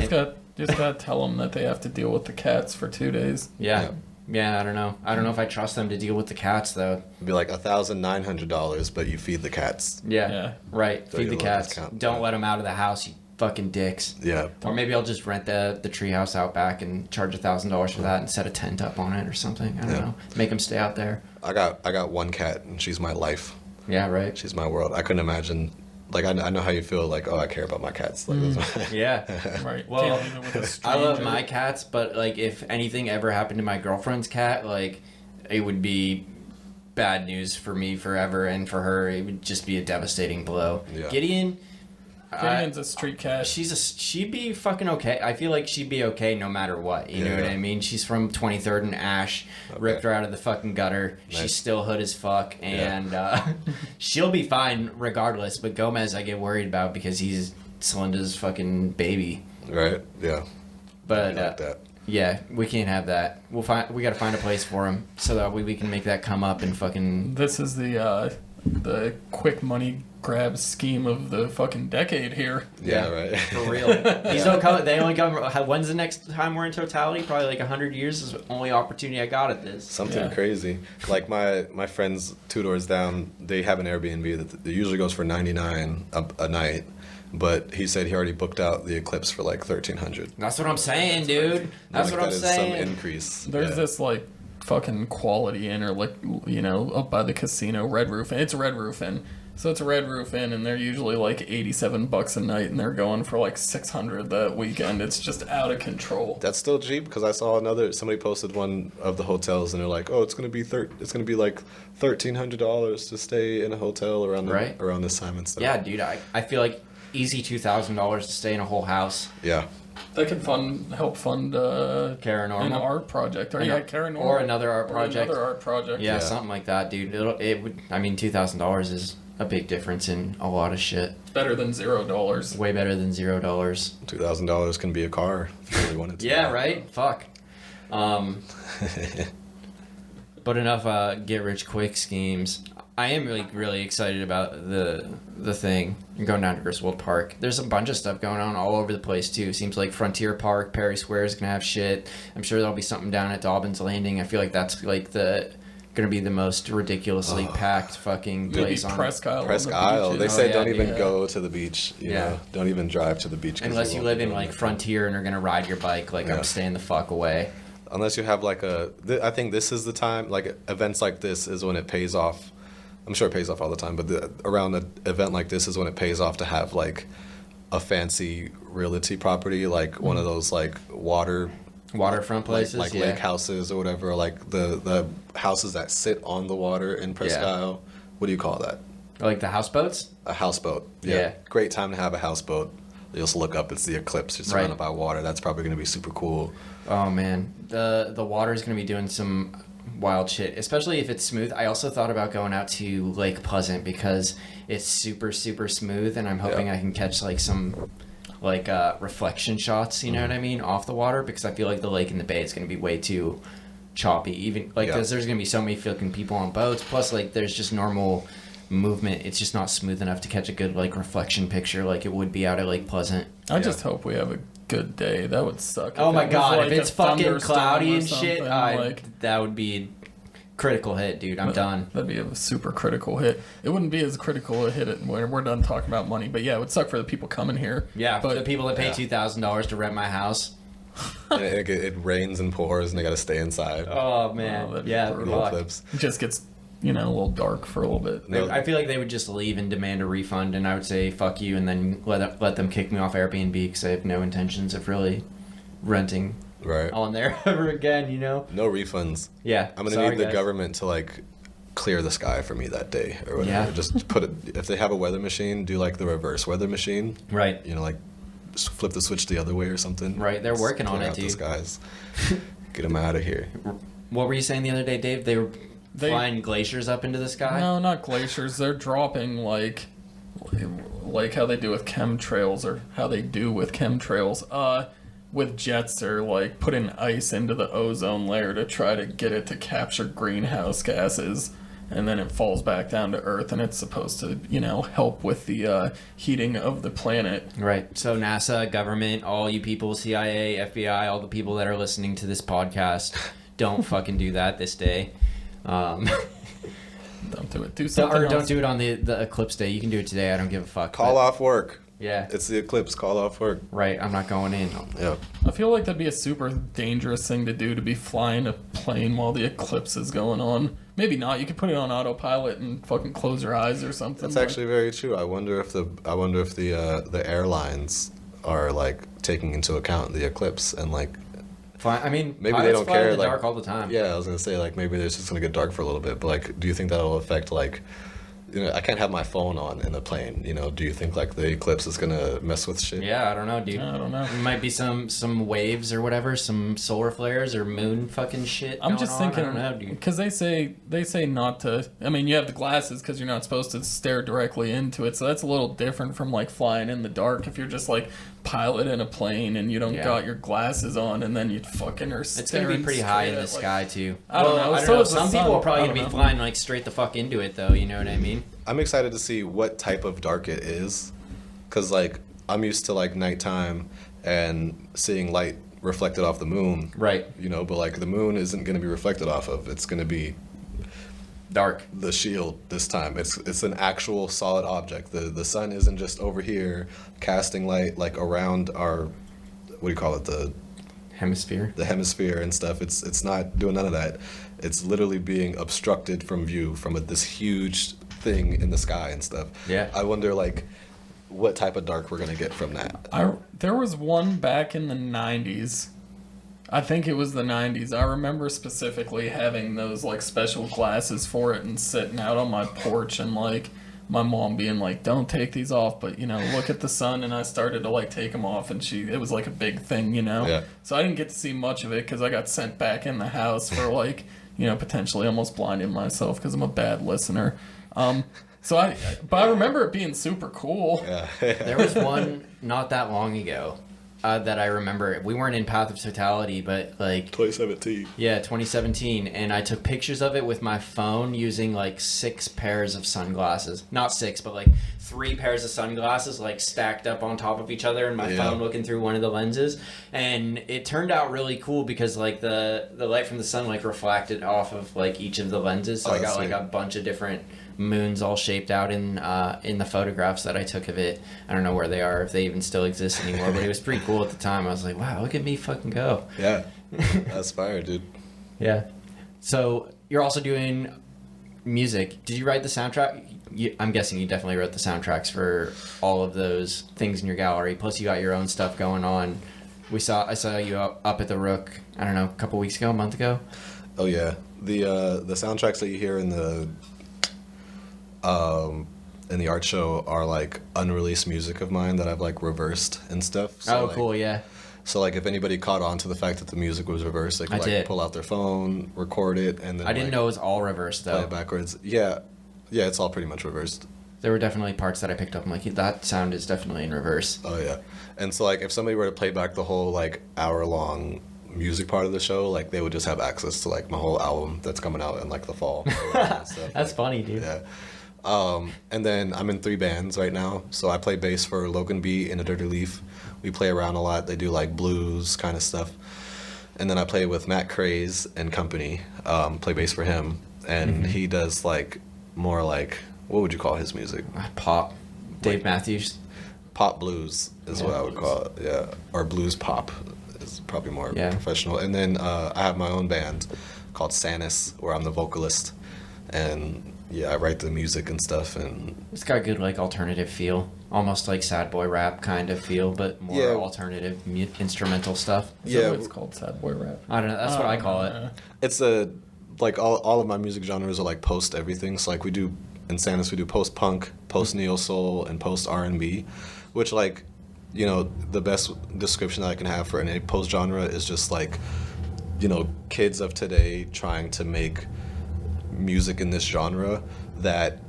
just gotta tell them that they have to deal with the cats for 2 days. Yeah. Yeah, I don't know. I don't know if I trust them to deal with the cats though. It'd be like $1,900, but you feed the cats. Yeah. Yeah. Right. So Feed you the love cats. discount. Don't Yeah. let them out of the house, you fucking dicks. Yeah. Or maybe I'll just rent the treehouse out back and charge $1,000 for that and set a tent up on it or something. I don't Yeah. know. Make them stay out there. I got one cat and she's my life. Yeah, right. She's my world. I couldn't imagine. Like I know how you feel. Like, oh, I care about my cats. Like that's Yeah. Right. Well, Can't leave it with a I love stranger. my cats, but like if anything ever happened to my girlfriend's cat, like it would be bad news for me forever, and for her it would just be a devastating blow. Yeah. Gideon's Gideon's a street cat. she'd be fucking okay. I feel like she'd be okay no matter what. You know Yeah. what I mean? She's from 23rd and Ash. Ripped her out of the fucking gutter. Nice. She's still hood as fuck, and she'll be fine regardless. But Gomez, I get worried about because he's Celinda's fucking baby. right. Yeah. But I like that. yeah, we can't have that. We gotta find a place for him so that we can make that come up and fucking. This is the quick money grab scheme of the fucking decade here. Yeah. Yeah. Right. For real. These don't come. They only come. When's the next time we're in totality? Probably like 100 years is the only opportunity I got at this. Something Yeah. crazy. Like my friends 2 doors down, they have an Airbnb that usually goes for $99 a night, but he said he already booked out the eclipse for like $1,300. That's what I'm saying, dude. That's Like, what I'm that is saying. some increase. There's Yeah. this like fucking Quality Inn or like, you know, up by the casino, Red Roof Inn. It's a Red Roof Inn. So it's a Red Roof Inn, and they're usually like $87 a night, and they're going for like $600 that weekend. It's just out of control. That's still cheap because I saw somebody posted one of the hotels, and they're like, oh, it's gonna be like $1,300 to stay in a hotel around this time and stuff. Yeah, dude, I feel like easy $2,000 to stay in a whole house. Yeah. That could help fund KARANORMAL. an art project, KARANORMAL, or another art project. Yeah, something like that, dude. It would. I mean, $2,000 is a big difference in a lot of shit. It's better than $0. Way better than $0. $2,000 can be a car if you really wanted to. Yeah, right. Fuck. But enough get rich quick schemes. I am really excited about the thing. I'm going down to Griswold Park. There's a bunch of stuff going on all over the place too. Seems like Frontier Park, Perry Square is gonna have shit. I'm sure there'll be something down at Dobbins Landing. I feel like that's like gonna be the most ridiculously packed fucking place on Presque Isle. Presque Isle. They say don't even dude. go to the beach. You know, don't even drive to the beach. Unless you live in like Frontier and are gonna ride your bike. Like I'm staying the fuck away. Unless you have like I think this is the time. Like events like this is when it pays off. I'm sure it pays off all the time, but around an event like this is when it pays off to have like a fancy realty property, like one of those like waterfront places, like lake houses or whatever, or like the houses that sit on the water in Presque Isle. What do you call that? Like the houseboats? A houseboat. Yeah. Great time to have a houseboat. You just look up, it's the eclipse. You're surrounded by water. That's probably going to be super cool. Oh man, the water is going to be doing some wild shit, especially if it's smooth. I also thought about going out to Lake Pleasant because it's super smooth, and I'm hoping I can catch like some like reflection shots, you know what I mean, off the water, because I feel like the lake in the bay is going to be way too choppy, even like because there's going to be so many fucking people on boats, plus like there's just normal movement. It's just not smooth enough to catch a good like reflection picture like it would be out at Lake Pleasant. I just hope we have a good day. That would suck. Oh my god, like if it's fucking cloudy and something, shit, that would be critical hit, dude. I'm done. That'd be a super critical hit. It wouldn't be as critical a hit when we're done talking about money, but yeah, it would suck for the people coming here. Yeah, but for the people that pay $2,000 to rent my house. And it rains and pours, and they got to stay inside. Oh man, Eclipse. It just gets a little dark for a little bit. I feel like they would just leave and demand a refund, and I would say fuck you, and then let them kick me off Airbnb because I have no intentions of really renting on there ever again. You know, no refunds. Yeah, I'm gonna need the government to like clear the sky for me that day or whatever. Yeah. Just put it. If they have a weather machine, do like the reverse weather machine. Right. You know, like just flip the switch the other way or something. Right. They're working on it, dude. The skies. Get them out of here. What were you saying the other day, Dave? They were flying glaciers up into the sky? No, not glaciers. They're dropping like how they do with chemtrails, or how they do with chemtrails. With jets, they're like putting ice into the ozone layer to try to get it to capture greenhouse gases, and then it falls back down to Earth, and it's supposed to, help with the heating of the planet. Right. So NASA, government, all you people, CIA, FBI, all the people that are listening to this podcast, don't fucking do that this day. Don't do it. Do something else. Don't do it on the eclipse day. You can do it today. I don't give a fuck. Call off work. Yeah. It's the eclipse. Call off work. Right. I'm not going in. Yeah. I feel like that'd be a super dangerous thing to do, to be flying a plane while the eclipse is going on. Maybe not. You could put it on autopilot and fucking close your eyes or something. That's actually very true. I wonder if the airlines are like taking into account the eclipse and like. I mean, maybe they don't care. In the like, dark all the time. Yeah, I was gonna say like maybe it's just gonna get dark for a little bit. But like, do you think that'll affect like? I can't have my phone on in the plane. Do you think like the eclipse is gonna mess with shit? Yeah, I don't know, dude. I don't know. There might be some waves or whatever, some solar flares or moon fucking shit. I'm just thinking, I don't know, dude. Because they say not to. I mean, you have the glasses because you're not supposed to stare directly into it. So that's a little different from like flying in the dark. If you're just like piloting a plane and you don't got your glasses on, and then you fucking are staring. It's gonna be pretty high in the sky too. I don't know. I don't know. Some people are probably gonna be flying like straight the fuck into it though. You know what I mean? I'm excited to see what type of dark it is, because like I'm used to like nighttime and seeing light reflected off the moon. Right. But like the moon isn't going to be reflected off of. It's going to be dark. The shield this time. It's an actual solid object. The sun isn't just over here casting light like around our, what do you call it, the hemisphere. The hemisphere and stuff. It's not doing none of that. it's literally being obstructed from view from this huge thing in the sky and stuff. Yeah. I wonder like what type of dark we're gonna get from that. There was one back in the 90s. I think it was the 90s. I remember specifically having those like special glasses for it and sitting out on my porch and like my mom being like, don't take these off, but you know, look at the sun. And I started to like take them off, and it was like a big thing, you know? Yeah. So I didn't get to see much of it because I got sent back in the house for like, you know, potentially almost blinding myself because I'm a bad listener. But I remember it being super cool. Yeah. There was one not that long ago that I remember. We weren't in Path of Totality, but like 2017. Yeah, 2017, and I took pictures of it with my phone using like 6 pairs of sunglasses. Not 6, but like 3 pairs of sunglasses like stacked up on top of each other, and my phone looking through one of the lenses. And it turned out really cool because like the light from the sun like reflected off of like each of the lenses. So I got like a bunch of different moons all shaped out in the photographs that I took of it. I don't know where they are, if they even still exist anymore, but it was pretty cool at the time. I was like, wow, look at me fucking go. Yeah. That's fire, dude. Yeah. So you're also doing music. Did you write the soundtrack? I'm guessing you definitely wrote the soundtracks for all of those things in your gallery. Plus you got your own stuff going on. I saw you up at the Rook, I don't know, a couple weeks ago, a month ago. Oh yeah. The soundtracks that you hear in the art show are like unreleased music of mine that I've like reversed and stuff. So, cool, yeah. So like if anybody caught on to the fact that the music was reversed, they could like pull out their phone, record it, and then I didn't know it was all reversed though. Play it backwards. Yeah, it's all pretty much reversed. There were definitely parts that I picked up. I'm like, that sound is definitely in reverse. Oh yeah, and so like if somebody were to play back the whole like hour-long music part of the show, like they would just have access to like my whole album that's coming out in like the fall. And stuff. That's funny, dude. Yeah. And then I'm in 3 bands right now. So I play bass for Logan B and A Dirty Leaf. We play around a lot. They do like blues kind of stuff. And then I play with Matt Craze and company, play bass for him. And he does like more like, what would you call his music? Pop. Dave Matthews. Pop blues is what I would call it. Yeah. Or blues pop is probably more professional. And then I have my own band called Sanis, where I'm the vocalist. And yeah, I write the music and stuff, and it's got a good like alternative feel, almost like sad boy rap kind of feel, but more alternative instrumental stuff. It's called sad boy rap. I don't know. That's what I call it. It's like all of my music genres are like post everything. So like we do in Sanis, we do post punk, post neo soul, and post R&B, which like, you know, the best description that I can have for any post genre is just like, you know, kids of today trying to make music in this genre that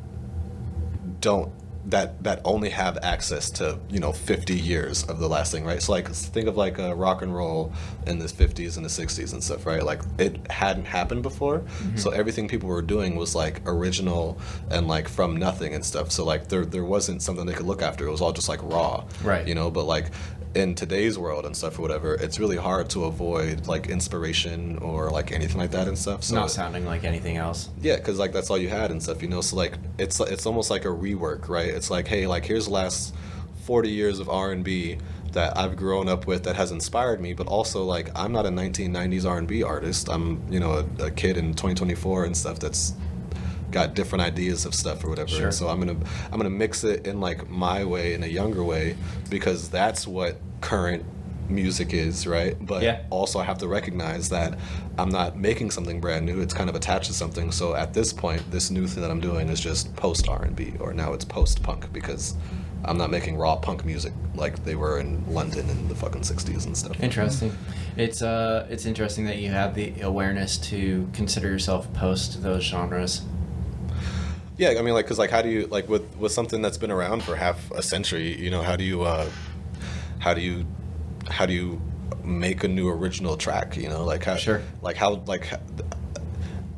only have access to, you know, 50 years of the last thing, right? So like think of like rock and roll in the 50s and the 60s and stuff, right? Like it hadn't happened before. So everything people were doing was like original and like from nothing and stuff. So like there wasn't something they could look after. It was all just like raw, right? You know, but like in today's world and stuff or whatever, it's really hard to avoid like inspiration or like anything like that and stuff. So not sounding like anything else. Yeah, because like that's all you had and stuff, you know. So like it's almost like a rework, right? It's like, hey, like here's the last 40 years of R&B that I've grown up with that has inspired me, but also like I'm not a 1990s R&B artist. I'm, you know, a kid in 2024 and stuff that's got different ideas of stuff or whatever. Sure. And so I'm gonna mix it in like my way, in a younger way, because that's what current music is, right? But also I have to recognize that I'm not making something brand new. It's kind of attached to something. So at this point, this new thing that I'm doing is just post R&B, or now it's post punk, because I'm not making raw punk music like they were in London in the fucking 60s and stuff. Interesting. It's interesting that you have the awareness to consider yourself post those genres. Yeah, I mean, like, because like, how do you, like, with something that's been around for half a century, you know, how do you make a new original track, you know, like how,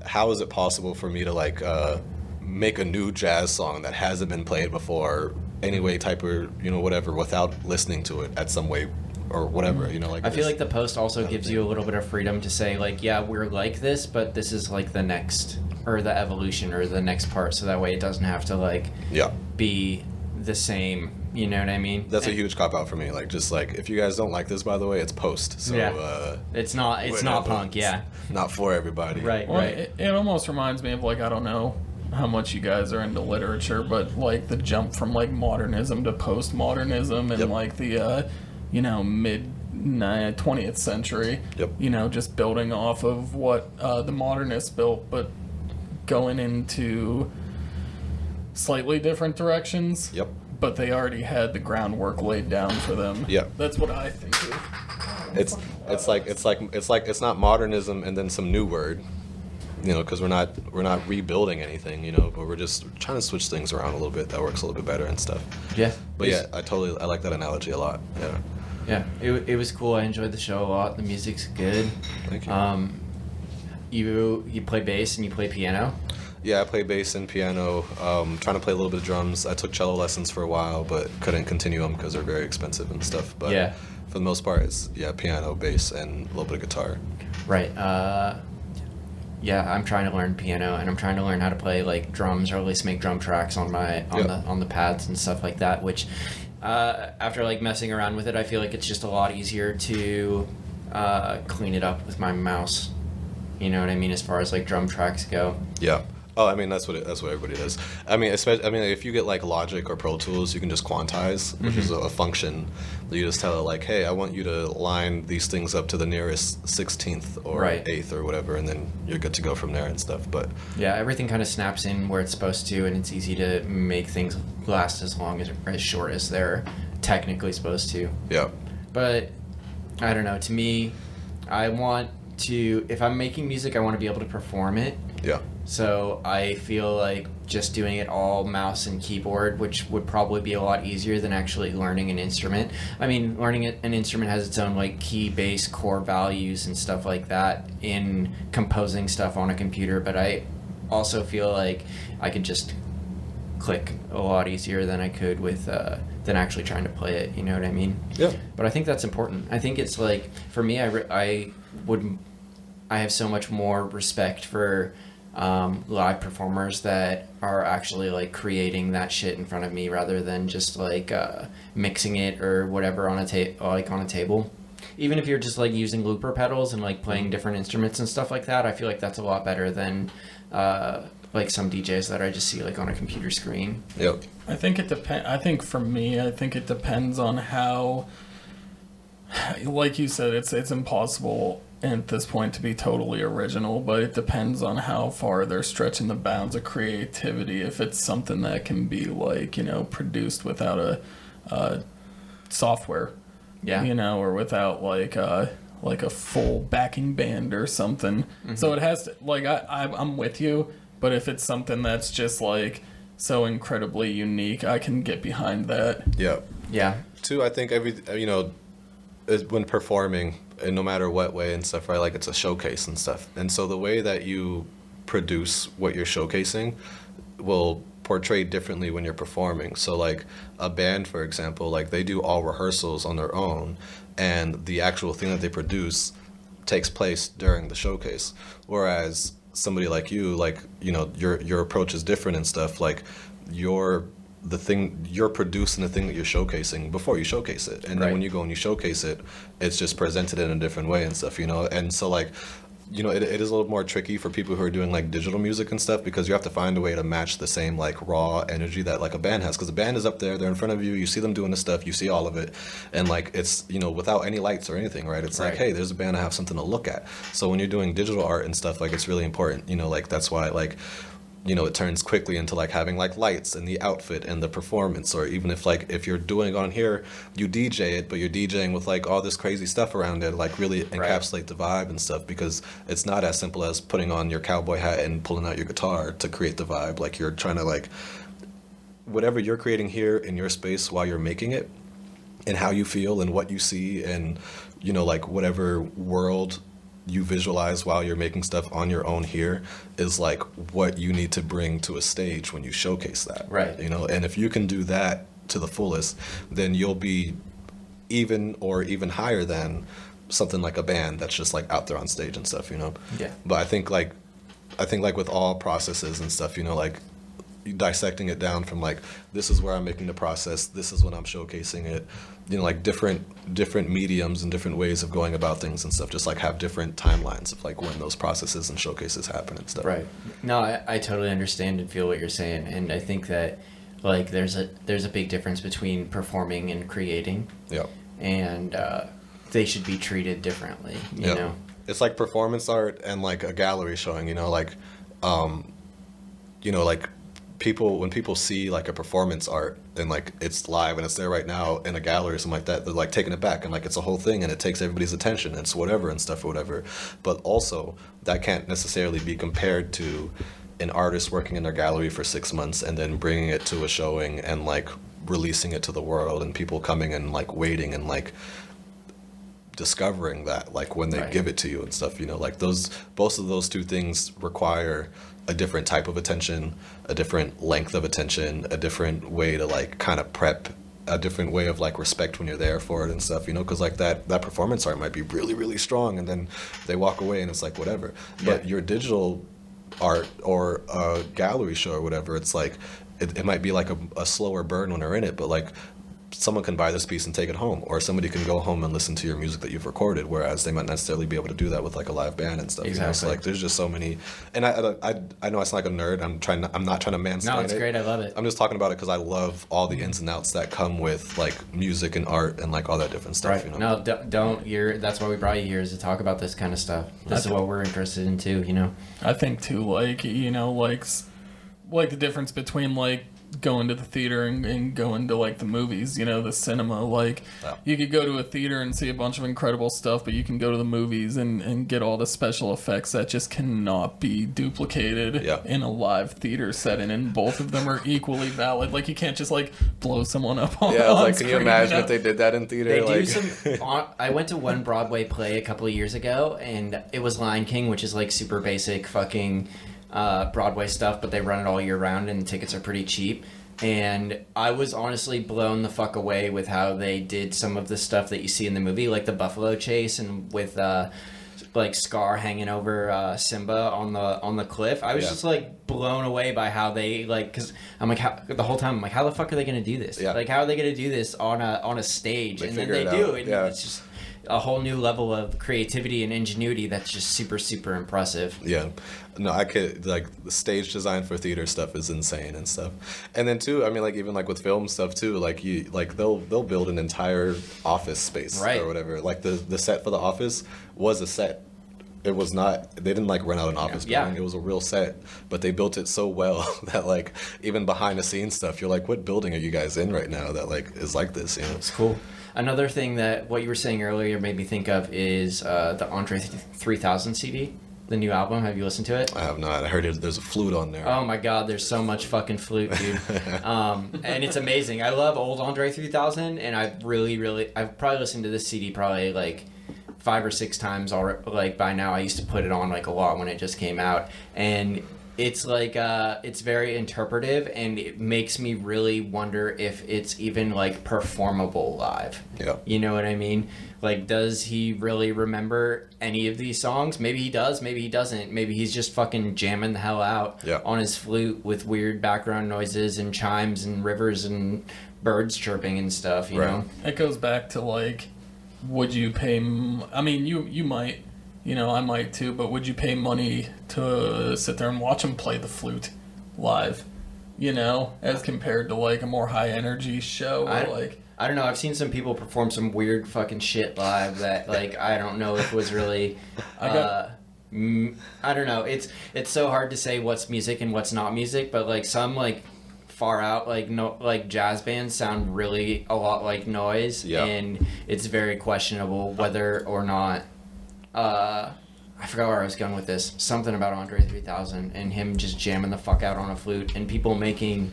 how is it possible for me to like make a new jazz song that hasn't been played before anyway, type of, you know, whatever, without listening to it at some way or whatever, you know, like I feel like the post also gives you a little bit of freedom to say like, yeah, we're like this, but this is like the next, or the evolution, or the next part, so that way it doesn't have to like be the same. You know what I mean? That's a huge cop out for me. Like, just like, if you guys don't like this, by the way, it's post. So it's not punk. Yeah, not for everybody. Right. Well, it almost reminds me of, like, I don't know how much you guys are into literature, but like the jump from like modernism to postmodernism and like the mid 20th century. Just building off of what the modernists built, but going into slightly different directions. But they already had the groundwork laid down for them. That's what I think of. It's not modernism and then some new word, because we're not rebuilding anything, but we're just trying to switch things around a little bit that works a little bit better and stuff. But I like that analogy a lot. It was cool. I enjoyed the show a lot. The music's good. Thank you. You play bass and you play piano? Yeah, I play bass and piano. Trying to play a little bit of drums. I took cello lessons for a while, but couldn't continue them because they're very expensive and stuff. But for the most part, it's piano, bass, and a little bit of guitar. Right. I'm trying to learn piano, and I'm trying to learn how to play like drums, or at least make drum tracks on the pads and stuff like that. Which, after like messing around with it, I feel like it's just a lot easier to clean it up with my mouse. You know what I mean, as far as like drum tracks go. Yeah. Oh, I mean that's what everybody does. I mean, if you get like Logic or Pro Tools, you can just quantize, which is a function. You just tell it like, hey, I want you to line these things up to the nearest 16th or 8th or whatever, and then you're good to go from there and stuff. But everything kind of snaps in where it's supposed to, and it's easy to make things last as long as short as they're technically supposed to. Yeah. But I don't know. To me, I want to, if I'm making music, I want to be able to perform it. Yeah. So I feel like just doing it all mouse and keyboard, which would probably be a lot easier than actually learning an instrument. I mean, learning an instrument has its own like key, bass, core values and stuff like that in composing stuff on a computer, but I also feel like I could just click a lot easier than I could with than actually trying to play it. You know what I mean? Yeah. But I think that's important. I think it's like, for me, I have so much more respect for live performers that are actually like creating that shit in front of me rather than just like mixing it or whatever on a table. Even if you're just like using looper pedals and like playing different instruments and stuff like that, I feel like that's a lot better than like some DJs that I just see like on a computer screen. Yep. I think it depends. I think for me, it depends on how, like you said, it's impossible at this point to be totally original, but it depends on how far they're stretching the bounds of creativity. If it's something that can be like, produced without a software, or without like a full backing band or something. Mm-hmm. So it has to, like, I'm with you, but if it's something that's just like so incredibly unique, I can get behind that. Yeah. Yeah. Two, I think when performing, and no matter what way and stuff, right? Like, it's a showcase and stuff. And so the way that you produce what you're showcasing will portray differently when you're performing. So like a band, for example, like they do all rehearsals on their own, and the actual thing that they produce takes place during the showcase. Whereas somebody like you, like, your approach is different and stuff. Like you're producing the thing that you're showcasing before you showcase it, and then when you go and you showcase it, it's just presented in a different way and stuff, and so like, it is a little more tricky for people who are doing like digital music and stuff, because you have to find a way to match the same like raw energy that like a band has, because the band is up there, they're in front of you, you see them doing the stuff, you see all of it, and like it's without any lights or anything, right? It's like, hey, there's a band, I have something to look at. So when you're doing digital art and stuff, like it's really important, like that's why like it turns quickly into like having like lights and the outfit and the performance, or even if you're doing on here, you DJ it, but you're DJing with like all this crazy stuff around it, like really encapsulate the vibe and stuff, because it's not as simple as putting on your cowboy hat and pulling out your guitar to create the vibe. Like you're trying to like, whatever you're creating here in your space while you're making it, and how you feel and what you see, and like whatever world you visualize while you're making stuff on your own here is like what you need to bring to a stage when you showcase that. Right. And if you can do that to the fullest, then you'll be even higher than something like a band that's just like out there on stage and stuff, Yeah. But I think like with all processes and stuff, like dissecting it down from like, this is where I'm making the process, this is when I'm showcasing it, you know, like different mediums and different ways of going about things and stuff, just like have different timelines of like when those processes and showcases happen and stuff. Right. No, I totally understand and feel what you're saying, and I think that like there's a big difference between performing and creating. Yeah. And they should be treated differently, you know. It's like performance art and like a gallery showing, you know, like you know, like when people see like a performance art and like it's live and it's there right now in a gallery or something like that, they're like taking it back and like it's a whole thing and it takes everybody's attention and it's whatever and stuff or whatever. But also that can't necessarily be compared to an artist working in their gallery for 6 months and then bringing it to a showing and like releasing it to the world and people coming and like waiting and like discovering that like when they give it to you and stuff, you know, like both of those two things require a different type of attention, a different length of attention, a different way to like kind of prep, a different way of like respect when you're there for it and stuff, you know, because like that performance art might be really, really strong and then they walk away and it's like whatever. But your digital art or a gallery show or whatever, it's like it might be like a slower burn when they're in it, but like someone can buy this piece and take it home, or somebody can go home and listen to your music that you've recorded, whereas they might not necessarily be able to do that with like a live band and stuff. Exactly. You know? So like there's just so many, and I know I sound like a nerd. I'm not trying to mansplain it. No, it's great. I love it. I'm just talking about it because I love all the ins and outs that come with like music and art and like all that different stuff. Right. You know? No, don't. That's why we brought you here, is to talk about this kind of stuff. This is what we're interested in too. You know. I think too, like, you know, like the difference between like going to the theater and going to like the movies, you know, the cinema. Like you could go to a theater and see a bunch of incredible stuff, but you can go to the movies and get all the special effects that just cannot be duplicated in a live theater setting, and both of them are equally valid. Like you can't just like blow someone up on like screen, can you imagine you know? if they did that in theater? They like... do some. I went to one Broadway play a couple of years ago, and it was Lion King, which is like super basic fucking Broadway stuff, but they run it all year round, and the tickets are pretty cheap. And I was honestly blown the fuck away with how they did some of the stuff that you see in the movie, like the buffalo chase, and with like Scar hanging over Simba on the cliff. I was just like blown away by how they like, because I'm like, the whole time I'm like, how the fuck are they gonna do this? Like, how are they gonna do this on a stage? And then they do, and it's just a whole new level of creativity and ingenuity that's just super, super impressive. Yeah. No, I could, like, the stage design for theater stuff is insane and stuff. And then too, I mean, like, even like with film stuff too, like they'll build an entire office space or whatever. Like the set for The Office was a set. It was not, they didn't like rent out an office building. It was a real set, but they built it so well that like even behind the scenes stuff, you're like, what building are you guys in right now that like is like this, you know? It's cool. Another thing that what you were saying earlier made me think of is the Andre 3000 CD, the new album. Have you listened to it? I have not. I heard there's a flute on there. Oh my god, there's so much fucking flute, dude. And it's amazing. I love old Andre 3000, and I've probably listened to this CD probably like 5 or 6 times already. Like by now, I used to put it on like a lot when it just came out, and it's like it's very interpretive, and it makes me really wonder if it's even like performable live. Yeah. You know what I mean? Like, does he really remember any of these songs? Maybe he does, maybe he doesn't. Maybe he's just fucking jamming the hell out on his flute with weird background noises and chimes and rivers and birds chirping and stuff, you know? It goes back to like, would you pay, I mean, you might, you know, I might too, but would you pay money to sit there and watch him play the flute live, you know, as compared to like a more high energy show? I don't know. I've seen some people perform some weird fucking shit live that like I don't know if was really. I don't know. It's so hard to say what's music and what's not music, but like some like far out like jazz bands sound really a lot like noise, and it's very questionable whether or not. I forgot where I was going with this. Something about Andre 3000 and him just jamming the fuck out on a flute, and people making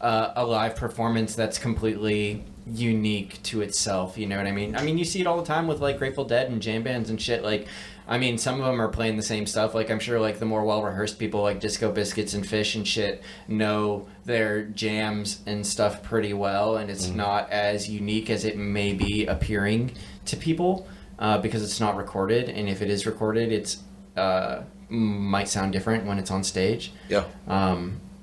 a live performance that's completely unique to itself. You know what I mean? I mean, you see it all the time with like Grateful Dead and jam bands and shit. Like, I mean, some of them are playing the same stuff. Like, I'm sure like the more well-rehearsed people like Disco Biscuits and Fish and shit know their jams and stuff pretty well, and it's not as unique as it may be appearing to people. Because it's not recorded, and if it is recorded, it's might sound different when it's on stage. Yeah.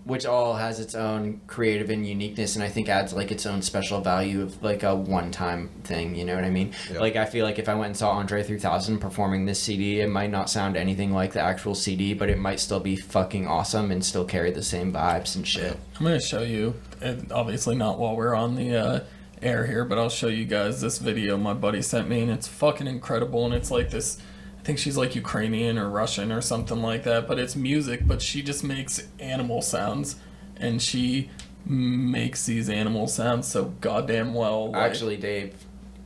which all has its own creative and uniqueness, and I think adds like its own special value of like a one-time thing. You know what I mean? Yeah. Like I feel like if I went and saw Andre 3000 performing this CD, it might not sound anything like the actual CD, but it might still be fucking awesome and still carry the same vibes and shit. I'm gonna show you, and obviously not while we're on the air here, but I'll show you guys this video my buddy sent me, and it's fucking incredible. And it's like this, I think she's like Ukrainian or Russian or something like that, but it's music, but she just makes animal sounds, and she makes these animal sounds so goddamn well. Like, Actually, Dave,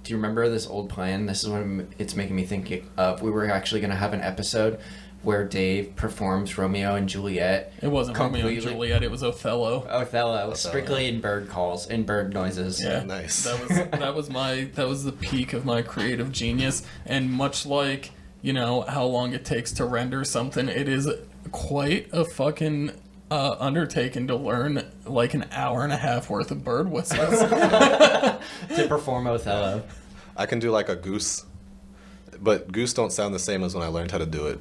do you remember this old plan? This is what it's making me think of. We were actually going to have an episode where Dave performs Romeo and Juliet. it wasn't Romeo and completely- Juliet, it was Othello. Othello, strictly in bird calls, in bird noises. Yeah, Nice. That was the peak of my creative genius, and much like, you know, how long it takes to render something, it is quite a fucking undertaking to learn like an hour and a half worth of bird whistles. To perform Othello. I can do like a goose, but goose don't sound the same as when I learned how to do it.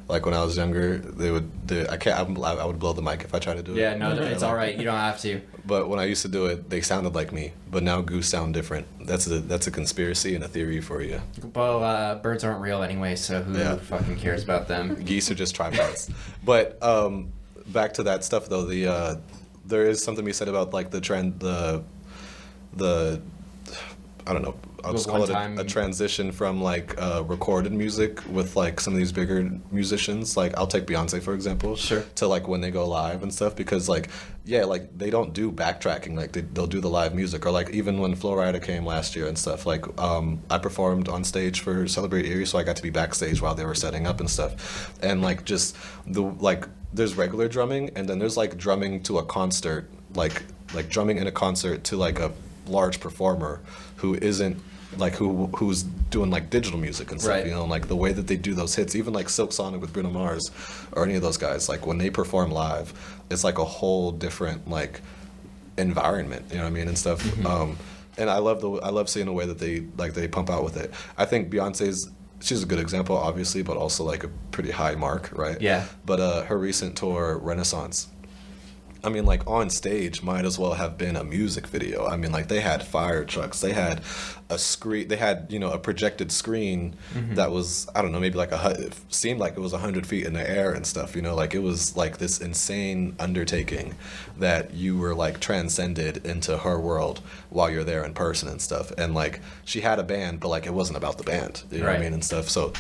Like when I was younger, I would blow the mic if I tried to do it. Yeah, no, it's all right. You don't have to. But when I used to do it, they sounded like me. But now goose sound different. That's a conspiracy and a theory for you. Well, birds aren't real anyway, so who Yeah. fucking cares about them? Geese are just tripods. But back to that stuff though. There is something we said about like the trend, the I don't know. I'll just call it a transition from like recorded music with like some of these bigger musicians. Like I'll take Beyonce for example. Sure. To like when they go live and stuff, because like like they don't do backtracking. Like they'll do the live music, or like even when Flo Rida came last year and stuff. Like I performed on stage for Celebrate Erie, so I got to be backstage while they were setting up and stuff. And like just there's regular drumming, and then there's like drumming to a concert, like drumming in a concert to like a large performer who isn't like who's doing like digital music and stuff, Right. you know, and like the way that they do those hits, even like Silk Sonic with Bruno Mars or any of those guys, like when they perform live, it's like a whole different like environment, you know what I mean, and stuff. Mm-hmm. And I love seeing the way that they pump out with it. I think she's a good example, obviously, but also like a pretty high mark, right? Yeah. But her recent tour, Renaissance, I mean, like on stage might as well have been a music video. I mean, like they had fire trucks, they had a screen, they had, you know, a projected screen that was, I don't know, maybe like it seemed like it was 100 feet in the air and stuff, you know, like it was like this insane undertaking that you were like transcended into her world while you're there in person and stuff. And like she had a band, but like it wasn't about the band, you know what I Right. mean, and stuff. So,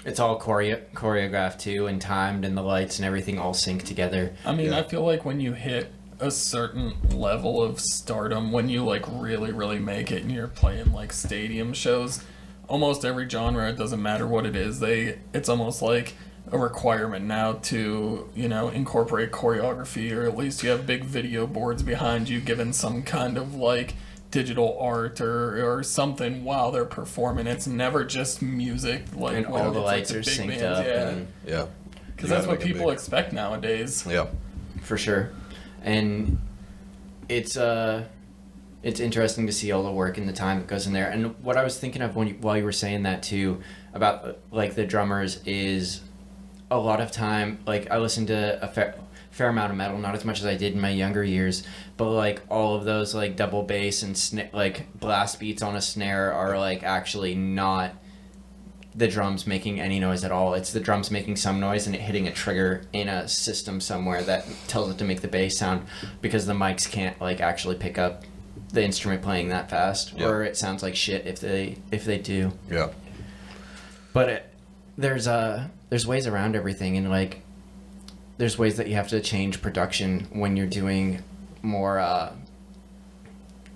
It's all choreographed too, and timed, and the lights and everything all sync together. I mean, Yeah. I feel like when you hit a certain level of stardom, when you like really, really make it and you're playing like stadium shows, almost every genre, it doesn't matter what it is, it's almost like a requirement now to, you know, incorporate choreography, or at least you have big video boards behind you giving some kind of like digital art or something while they're performing. It's never just music, like And when all the it's, lights like, are the big synced bands, up. yeah. And yeah. Because You that's gotta what make it people big. expect nowadays. Yeah. for sure. And it's interesting to see all the work and the time that goes in there. And what I was thinking of while you were saying that too about like the drummers is a lot of time, like I listen to a fair amount of metal, not as much as I did in my younger years, but like all of those like double bass and like blast beats on a snare are like actually not the drums making any noise at all. It's the drums making some noise and it hitting a trigger in a system somewhere that tells it to make the bass sound, because the mics can't like actually pick up the instrument playing that fast, Yeah. or it sounds like shit if they do. Yeah. But there's ways around everything, and like there's ways that you have to change production when you're doing more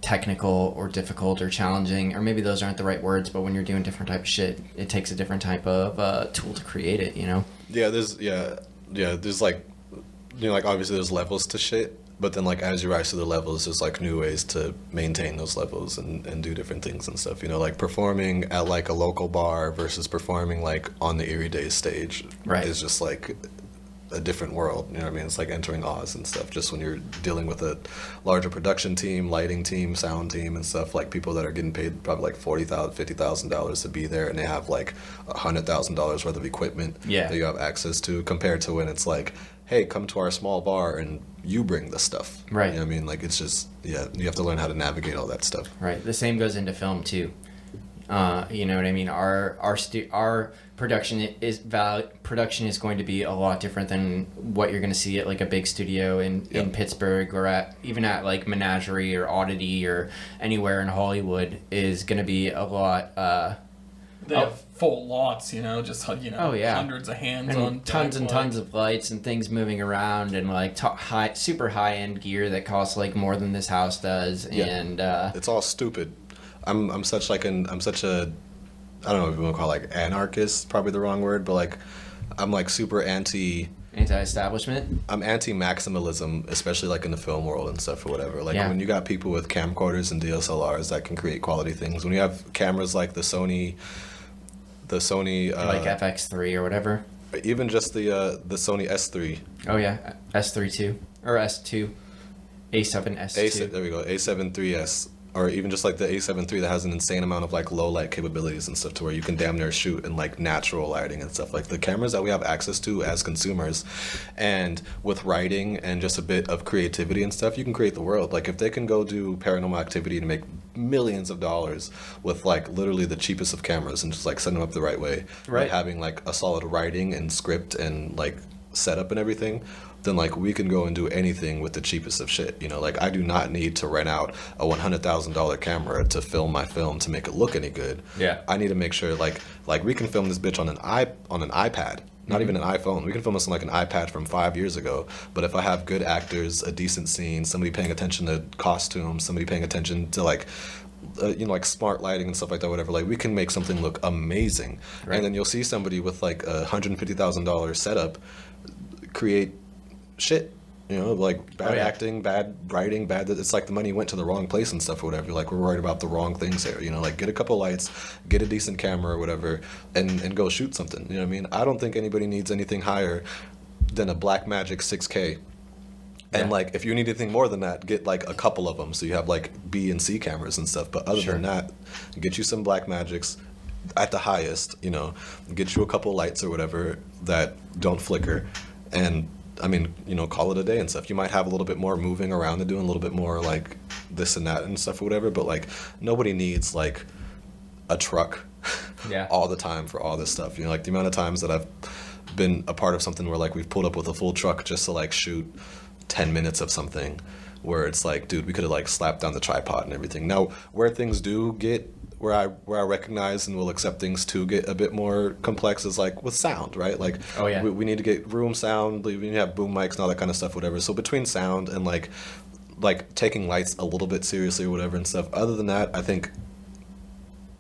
technical or difficult or challenging, or maybe those aren't the right words, but when you're doing different type of shit, it takes a different type of tool to create it, you know? There's like, you know, like obviously there's levels to shit, but then like as you rise to the levels, there's like new ways to maintain those levels and do different things and stuff, you know, like performing at like a local bar versus performing like on the Erie Days stage. Right. Is just like a different world. You know what I mean? It's like entering Oz and stuff. Just when you're dealing with a larger production team, lighting team, sound team, and stuff, like people that are getting paid probably like $40,000, $50,000 to be there, and they have like $100,000 worth of equipment that you have access to, compared to when it's like, hey, come to our small bar and you bring the stuff. Right. You know what I mean? Like, it's just, you have to learn how to navigate all that stuff. Right. The same goes into film too. You know what I mean? Our production is going to be a lot different than what you're going to see at like a big studio in Pittsburgh, or even at like Menagerie or Oddity or anywhere in Hollywood. Is going to be a lot. They have full lots, just hundreds of hands and on tons deck, and tons of lights and things moving around, and like super high end gear that costs like more than this house does. And it's all stupid. I'm such a I don't know if you want to call it like anarchist, probably the wrong word, but like I'm like super anti-establishment. I'm anti-maximalism, especially like in the film world and stuff or whatever. Like when you got people with camcorders and DSLRs that can create quality things, when you have cameras like the Sony like FX3 or whatever, even just the Sony S3. Oh yeah, S3 too, or S2, A7S2. There we go, A7 3S. Or even just like the A7 III that has an insane amount of like low light capabilities and stuff, to where you can damn near shoot in like natural lighting and stuff. Like the cameras that we have access to as consumers, and with writing and just a bit of creativity and stuff, you can create the world. Like if they can go do Paranormal Activity to make millions of dollars with like literally the cheapest of cameras and just like setting them up the right way, right, having like a solid writing and script and like setup and everything, then like we can go and do anything with the cheapest of shit. Like I do not need to rent out a $100,000 camera to film my film to make it look any good. Yeah. I need to make sure like we can film this bitch on an iPad, not even an iPhone. We can film this on like an iPad from 5 years ago. But if I have good actors, a decent scene, somebody paying attention to costumes, somebody paying attention to like like smart lighting and stuff like that, whatever, like we can make something look amazing. Right. And then you'll see somebody with like a $150,000 setup create shit, like bad acting, bad writing, it's like the money went to the wrong place and stuff or whatever. Like we're worried about the wrong things there, like get a couple lights, get a decent camera or whatever, and go shoot something. You know what I mean? I don't think anybody needs anything higher than a Blackmagic 6K. And like if you need anything more than that, get like a couple of them, so you have like B and C cameras and stuff. But other than that, get you some Blackmagics at the highest, get you a couple lights or whatever that don't flicker, and call it a day and stuff. You might have a little bit more moving around and doing a little bit more like this and that and stuff or whatever, but like nobody needs like a truck all the time for all this stuff. Like the amount of times that I've been a part of something where like we've pulled up with a full truck just to like shoot 10 minutes of something, where it's like, dude, we could have like slapped down the tripod and everything. Now, where things do get, where I recognize and will accept things to get a bit more complex is like with sound, right? Like, we need to get room sound, we need to have boom mics and all that kind of stuff, whatever. So between sound and like taking lights a little bit seriously or whatever and stuff, other than that, I think,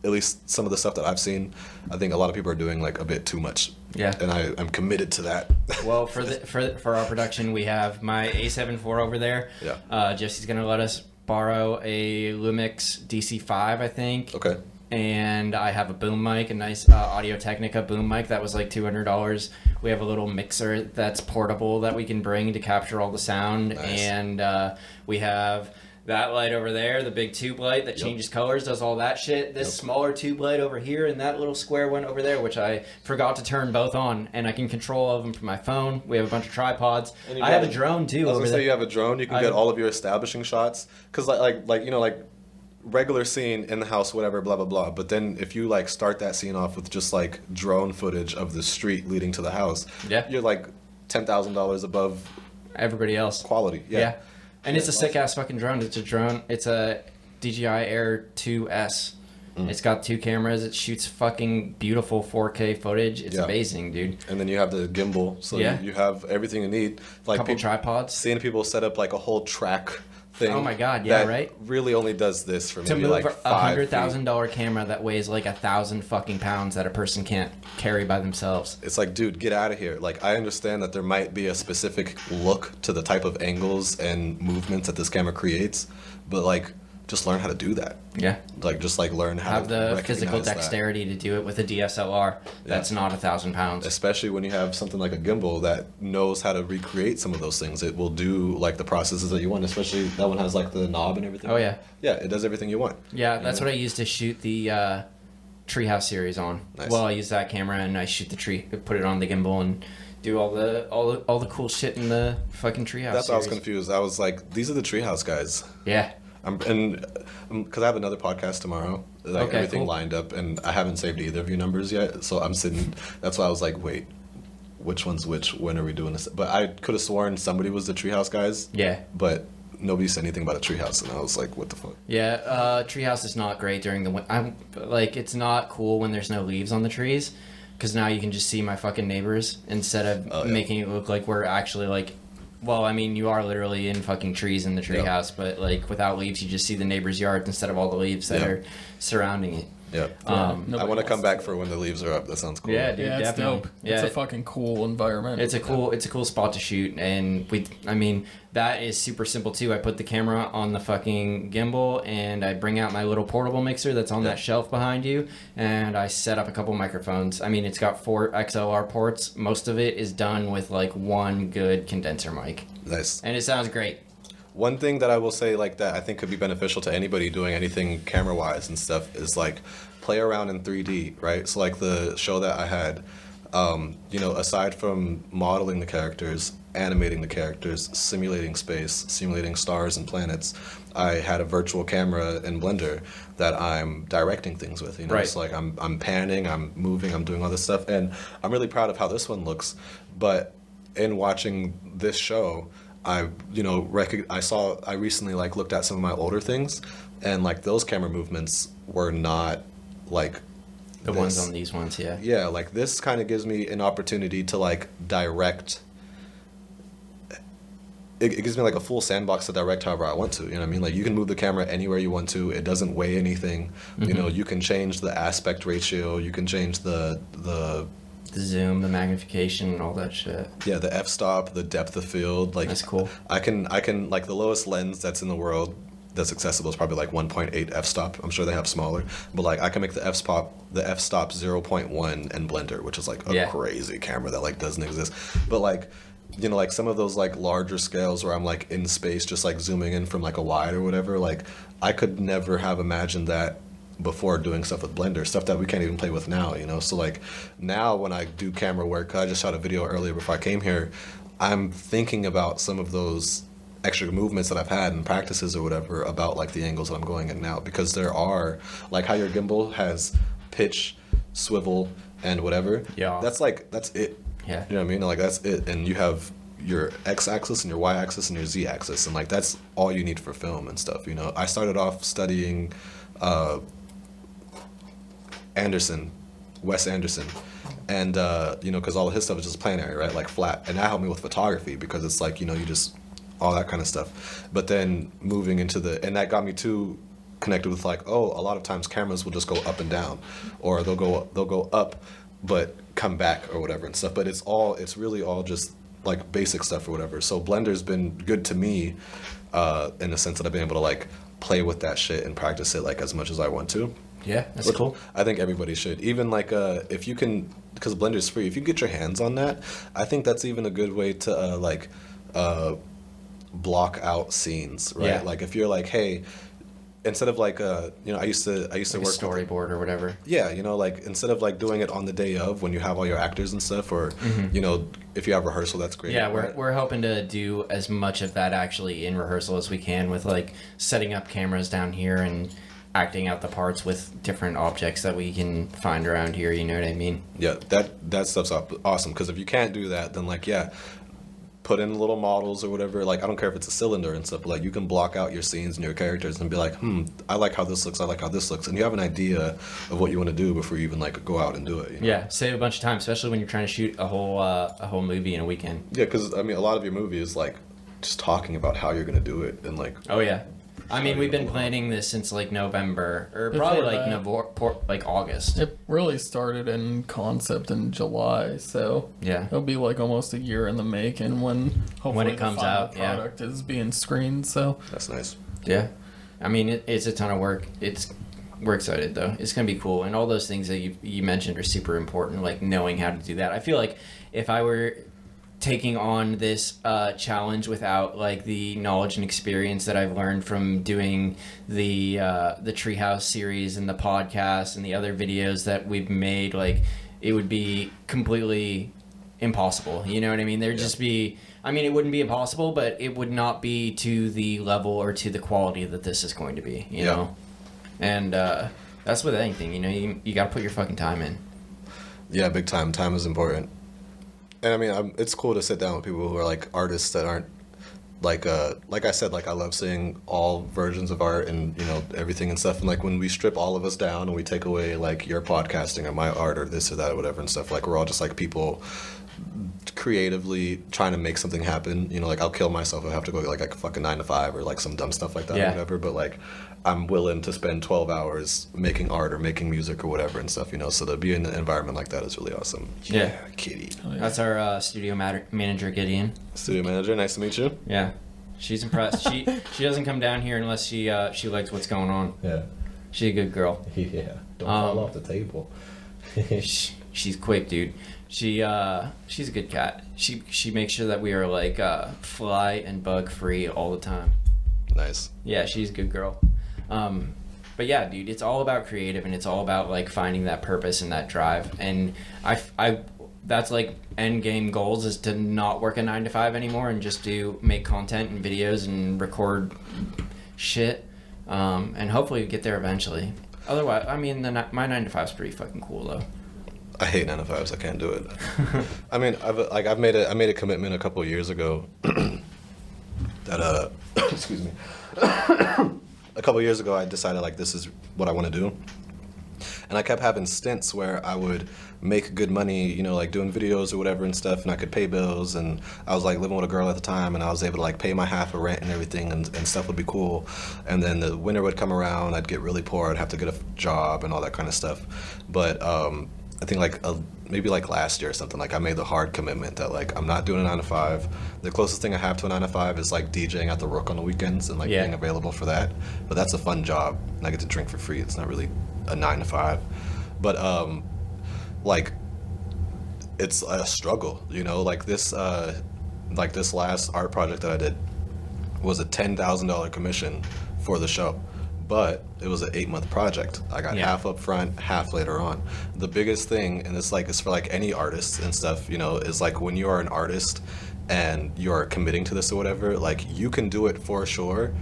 at least some of the stuff that I've seen, I think a lot of people are doing like a bit too much. Yeah. And I'm committed to that. Well, for our production, we have my A7 IV over there. Yeah. Jesse's gonna let us borrow a Lumix DC5, I think. Okay. And I have a boom mic, a nice Audio-Technica boom mic that was like $200. We have a little mixer that's portable that we can bring to capture all the sound. Nice. And we have that light over there, the big tube light that changes colors, does all that shit. This smaller tube light over here, and that little square one over there, which I forgot to turn both on, and I can control all of them from my phone. We have a bunch of tripods. I have a drone too. I was gonna say you have a drone. You can get all of your establishing shots, because like regular scene in the house, whatever, blah blah blah. But then if you like start that scene off with just like drone footage of the street leading to the house, you're like $10,000 above everybody else. Quality, yeah. And it's a sick ass fucking drone. It's a drone. It's a DJI Air 2S. It's got 2 cameras. It shoots fucking beautiful 4K footage. It's amazing, dude. And then you have the gimbal, so you have everything you need. Like couple tripods. Seeing people set up like a whole track thing. Oh my god, yeah, that right? Really only does this for to maybe move like a $100,000 camera that weighs like 1,000 fucking pounds that a person can't carry by themselves. It's like, dude, get out of here. Like, I understand that there might be a specific look to the type of angles and movements that this camera creates, but like, just learn how to do that. Yeah. Like just like learn how Have to the recognize physical that. dexterity to do it with a DSLR. That's not 1,000 pounds. Especially when you have something like a gimbal that knows how to recreate some of those things. It will do like the processes that you want, especially that one has like the knob and everything. Oh, yeah. Yeah, it does everything you want. Yeah, that's what I used to shoot the Treehouse series on. Nice. Well, I use that camera and I shoot the tree, put it on the gimbal and do all the cool shit in the fucking Treehouse That's why I was series. confused. I was like, these are the Treehouse guys. Yeah. Because I have another podcast tomorrow, like Okay, everything cool. lined up, and I haven't saved either of your numbers yet. So I'm sitting. That's why I was like, wait, which one's which? When are we doing this? But I could have sworn somebody was the Treehouse guys. Yeah. But nobody said anything about a treehouse, and I was like, what the fuck? Yeah, Treehouse is not great during the winter. It's not cool when there's no leaves on the trees, because now you can just see my fucking neighbors instead of making it look like we're actually like. Well, I mean, you are literally in fucking trees in the treehouse, but like without leaves, you just see the neighbor's yard instead of all the leaves that are surrounding it. Yeah. I want to come back for when the leaves are up. That sounds cool. Yeah, dude, Yeah, it's definitely. dope. Yeah, It's a fucking cool environment. It's a cool spot to shoot, and that is super simple too. I put the camera on the fucking gimbal, and I bring out my little portable mixer that's on that shelf behind you, and I set up a couple microphones. I mean, it's got 4 XLR ports. Most of it is done with like one good condenser mic, Nice. and it sounds great. One thing that I will say like that I think could be beneficial to anybody doing anything camera wise and stuff is like play around in 3D, right? So like the show that I had, aside from modeling the characters, animating the characters, simulating space, simulating stars and planets, I had a virtual camera in Blender that I'm directing things with. Right. So like I'm panning, I'm moving, I'm doing all this stuff, and I'm really proud of how this one looks. But in watching this show, I recently like looked at some of my older things, and like those camera movements were not like The ones on these ones, yeah. Yeah, like this kind of gives me an opportunity to like direct. It gives me like a full sandbox to direct however I want to. You know what I mean? Like you can move the camera anywhere you want to. It doesn't weigh anything. Mm-hmm. You can change the aspect ratio. You can change the The zoom, the magnification, all that shit. Yeah, the f-stop, the depth of field, like That's cool. I can like the lowest lens that's in the world that's accessible is probably like 1.8 f-stop. I'm sure they have smaller, but like I can make the f-stop 0.1 in Blender, which is like a crazy camera that like doesn't exist. But like like some of those like larger scales where I'm like in space just like zooming in from like a wide or whatever, like I could never have imagined that before doing stuff with Blender, stuff that we can't even play with now, So like now when I do camera work, I just shot a video earlier before I came here, I'm thinking about some of those extra movements that I've had in practices or whatever about like the angles that I'm going in now, because there are like how your gimbal has pitch, swivel, and whatever. Yeah. That's it. Yeah. You know what I mean? Like that's it. And you have your x-axis and your y-axis and your z-axis, and like that's all you need for film and stuff. I started off studying Wes Anderson, and because all of his stuff is just planary, right, like flat, and that helped me with photography because it's like you just all that kind of stuff. But then moving into and that got me too connected with like, oh, a lot of times cameras will just go up and down, or they'll go up but come back or whatever and stuff. But it's really all just like basic stuff or whatever. So Blender's been good to me in the sense that I've been able to like play with that shit and practice it like as much as I want to. Yeah, that's cool. I think everybody should. Even like if you can, because Blender's free, if you get your hands on that, I think that's even a good way to block out scenes, right? Yeah. Like if you're like, hey, instead of like I used to Like a work storyboard or whatever. yeah, like instead of like doing it on the day of when you have all your actors and stuff, or if you have rehearsal, that's great. Yeah, right? we're hoping to do as much of that actually in rehearsal as we can, with like setting up cameras down here and acting out the parts with different objects that we can find around here. You know what I mean? Yeah, that stuff's awesome, because if you can't do that, then like put in little models or whatever. Like I don't care if it's a cylinder and stuff, but like you can block out your scenes and your characters and be like, I like how this looks, I like how this looks, and you have an idea of what you want to do before you even like go out and do it. Yeah, save a bunch of time, especially when you're trying to shoot a whole movie in a weekend. Yeah, because I mean a lot of your movie is like just talking about how you're gonna do it and like. Oh yeah. I mean, we've been planning this since like November, or probably like August. It really started in concept in July, so Yeah. it'll be like almost a year in the making when hopefully it comes the final out, yeah. product is being screened. So That's nice. Yeah. I mean, it's a ton of work. We're excited though. It's gonna be cool, and all those things that you mentioned are super important. Like knowing how to do that. I feel like if I were taking on this challenge without like the knowledge and experience that I've learned from doing the Treehouse series and the podcast and the other videos that we've made, like it would be completely impossible. You know what I mean? There'd just be. I mean, it wouldn't be impossible, but it would not be to the level or to the quality that this is going to be. You know, and that's with anything. You know, you got to put your fucking time in. Yeah, big time. Time is important. And I mean, it's cool to sit down with people who are like artists that aren't like I said, like I love seeing all versions of art and, you know, everything and stuff. And like when we strip all of us down and we take away like your podcasting or my art or this or that or whatever and stuff, like we're all just like people creatively trying to make something happen. You know, like I'll kill myself if I have to go like a fucking 9 to 5 or like some dumb stuff like that or whatever. But like I'm willing to spend 12 hours making art or making music or whatever and stuff, you know. So to be in an environment like that is really awesome. Yeah, Kitty. Oh, yeah. That's our studio manager, Gideon. Studio manager, nice to meet you. Yeah, she's impressed. she doesn't come down here unless she likes what's going on. Yeah. She's a good girl. Yeah. Don't fall off the table. She's quick, dude. She's a good cat. She makes sure that we are like fly and bug free all the time. Nice. Yeah, she's a good girl. But yeah, dude, it's all about creative and it's all about like finding that purpose and that drive. And I that's like end game goals is to not work a 9 to 5 anymore and just make content and videos and record shit. And hopefully get there eventually. Otherwise, I mean, my 9 to 5 is pretty fucking cool though. I hate 9 to 5s. I can't do it. I mean, I made a commitment a couple of years ago that excuse me. A couple of years ago, I decided like this is what I want to do, and I kept having stints where I would make good money, you know, like doing videos or whatever and stuff, and I could pay bills, and I was like living with a girl at the time, and I was able to like pay my half of rent and everything, and stuff would be cool. And then the winter would come around, I'd get really poor, I'd have to get a job and all that kind of stuff. But I think like maybe like last year or something, like I made the hard commitment that like I'm not doing a 9 to 5. The closest thing I have to a 9 to 5 is like DJing at the Rook on the weekends and like being available for that. But that's a fun job, and I get to drink for free. It's not really a 9 to 5, but like it's a struggle, you know. Like this last art project that I did was a $10,000 commission for the show. But it was an 8-month project. I got half up front, half later on. The biggest thing, and it's for like any artist and stuff, you know, is like when you are an artist and you're committing to this or whatever, like you can do it for sure,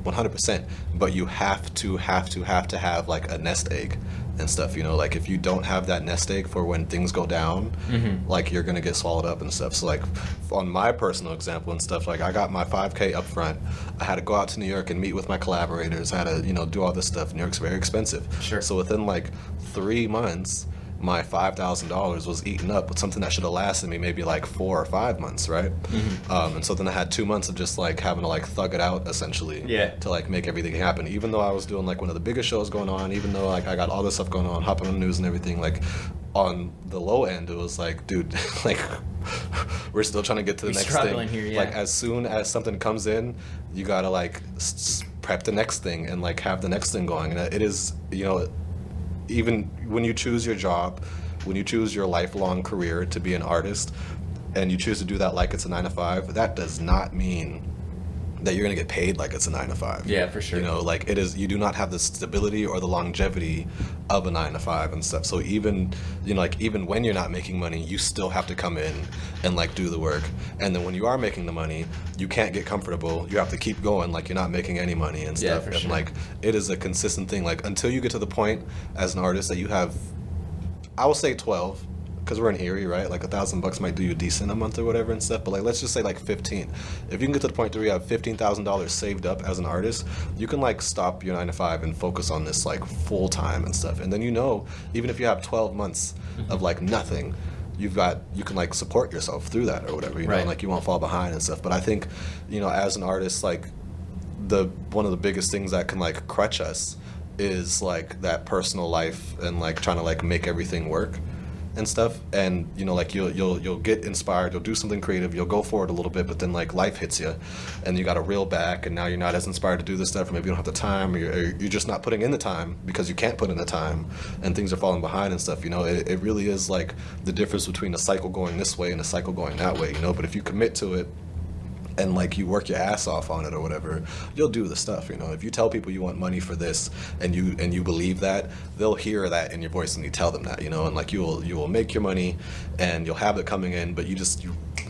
100%. But you have to have like a nest egg and stuff, you know. Like if you don't have that nest egg for when things go down, like you're gonna get swallowed up and stuff. So like on my personal example and stuff, like I got my 5K up front. I had to go out to New York and meet with my collaborators. I had to, you know, do all this stuff. New York's very expensive. Sure. So within like 3 months, my $5,000 was eaten up with something that should have lasted me maybe like 4 or 5 months, right? And so then I had 2 months of just like having to like thug it out essentially to like make everything happen. Even though I was doing like one of the biggest shows going on, even though like I got all this stuff going on, hopping on the news and everything, like on the low end it was like, dude, like we're still trying to get to the next thing. Here, Like as soon as something comes in, you gotta like prep the next thing and like have the next thing going. And it is, you know, even when you choose your job, when you choose your lifelong career to be an artist, and you choose to do that like it's a 9 to 5, that does not mean that you're gonna get paid like it's a 9 to 5. Yeah, for sure. You know, like it is. You do not have the stability or the longevity of a 9 to 5 and stuff. So even, you know, like even when you're not making money, you still have to come in and like do the work. And then when you are making the money, you can't get comfortable. You have to keep going like you're not making any money and stuff. for and sure. like it is a consistent thing. Like until you get to the point as an artist that you have, I will say 12. Because we're in Erie, right? Like $1,000 might do you decent a month or whatever and stuff. But like, let's just say like 15. If you can get to the point where you have $15,000 saved up as an artist, you can like stop your 9 to 5 and focus on this like full time and stuff. And then, you know, even if you have 12 months of like nothing, you can like support yourself through that or whatever, you know, and like you won't fall behind and stuff. But I think, you know, as an artist, like one of the biggest things that can like crutch us is like that personal life and like trying to like make everything work and stuff, and you know, like you'll get inspired, you'll do something creative, you'll go forward a little bit, but then like life hits you, and you got to reel back, and now you're not as inspired to do this stuff, or maybe you don't have the time, or you're just not putting in the time because you can't put in the time, and things are falling behind and stuff. You know, it really is like the difference between a cycle going this way and a cycle going that way. You know, but if you commit to it, and like you work your ass off on it or whatever, you'll do the stuff. You know, if you tell people you want money for this and you believe that, they'll hear that in your voice and you tell them that, you know, and like you will make your money and you'll have it coming in, but you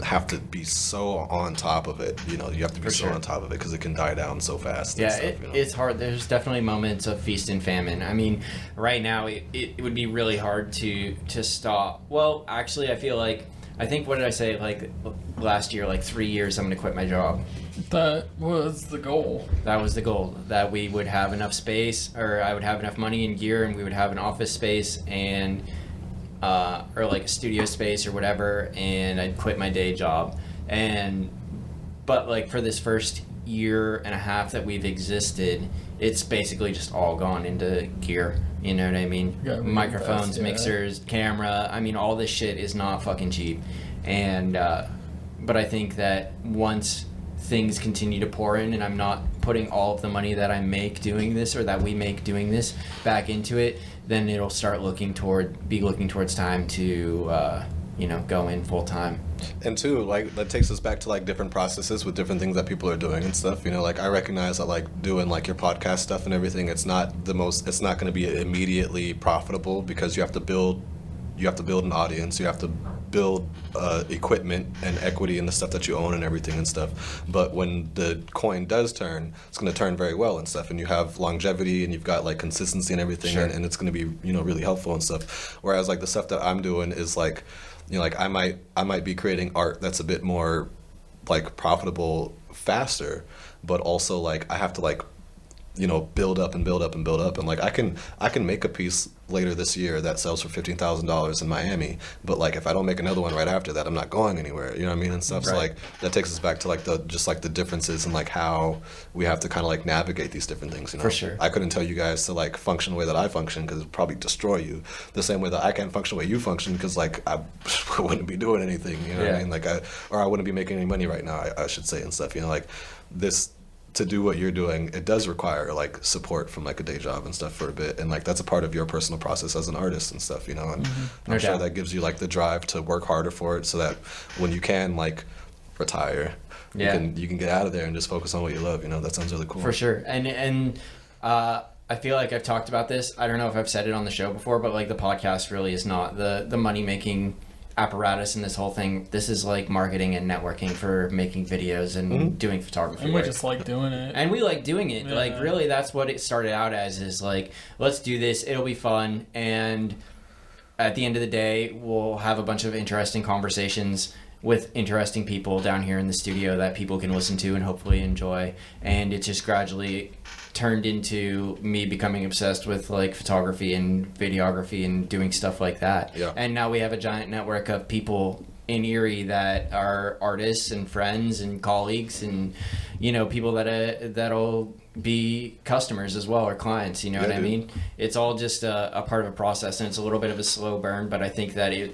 have to be so on top of it. You know, you have to be so on top of it because it can die down so fast. Yeah, stuff, you know? It's hard. There's definitely moments of feast and famine. I mean, right now it would be really hard to stop. Well, actually, I think, what did I say, like, last year, like 3 years, I'm going to quit my job. That was the goal. That was the goal, that we would have enough space, or I would have enough money and gear, and we would have an office space and, or like a studio space or whatever, and I'd quit my day job. But like for this first year and a half that we've existed, it's basically just all gone into gear. You know what I mean? Microphones, mixers, camera. I mean, all this shit is not fucking cheap. And, but I think that once things continue to pour in and I'm not putting all of the money that I make doing this, or that we make doing this, back into it, then it'll start looking towards time to, go in full time. And two, like, that takes us back to like different processes with different things that people are doing and stuff. You know, like I recognize that like doing like your podcast stuff and everything, it's not going to be immediately profitable because you have to build an audience, you have to build equipment and equity in the stuff that you own and everything and stuff. But when the coin does turn, it's going to turn very well and stuff, and you have longevity and you've got like consistency and everything, and it's going to be, you know, really helpful and stuff. Whereas like the stuff that I'm doing is like, you know, like I might be creating art that's a bit more like profitable faster, but also like I have to like, you know, build up and like I can make a piece later this year that sells for $15,000 in Miami, but like if I don't make another one right after that, I'm not going anywhere, you know what I mean, and stuff. Right. So like that takes us back to like the differences and like how we have to kind of like navigate these different things, you know. For sure. I couldn't tell you guys to like function the way that I function because it would probably destroy you, the same way that I can't function the way you function because like I wouldn't be doing anything, you know what I mean, like I wouldn't be making any money right now, I should say, and stuff, you know, like this. To do what you're doing, it does require like support from like a day job and stuff for a bit, and like that's a part of your personal process as an artist and stuff, you know. And I'm sure that gives you like the drive to work harder for it, so that when you can like retire, you can get out of there and just focus on what you love. You know, that sounds really cool. For sure. And I feel like I've talked about this. I don't know if I've said it on the show before, but like the podcast really is not the money making apparatus in this whole thing. This is like marketing and networking for making videos and doing photography. And we just like doing it. And we like doing it. Yeah. Like really, that's what it started out as, is like, let's do this, it'll be fun, and at the end of the day we'll have a bunch of interesting conversations with interesting people down here in the studio that people can listen to and hopefully enjoy. And it just gradually turned into me becoming obsessed with like photography and videography and doing stuff like that. Yeah. And now we have a giant network of people in Erie that are artists and friends and colleagues, and you know, people that'll be customers as well, or clients, you know what I mean? It's all just a part of a process, and it's a little bit of a slow burn, but I think that the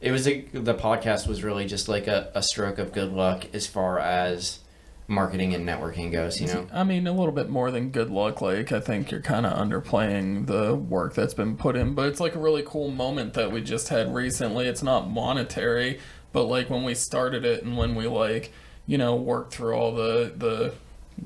podcast was really just like a stroke of good luck as far as marketing and networking goes, you know? I mean, a little bit more than good luck. Like, I think you're kind of underplaying the work that's been put in, but it's like a really cool moment that we just had recently. It's not monetary, but like when we started it and when we like, you know, worked through all the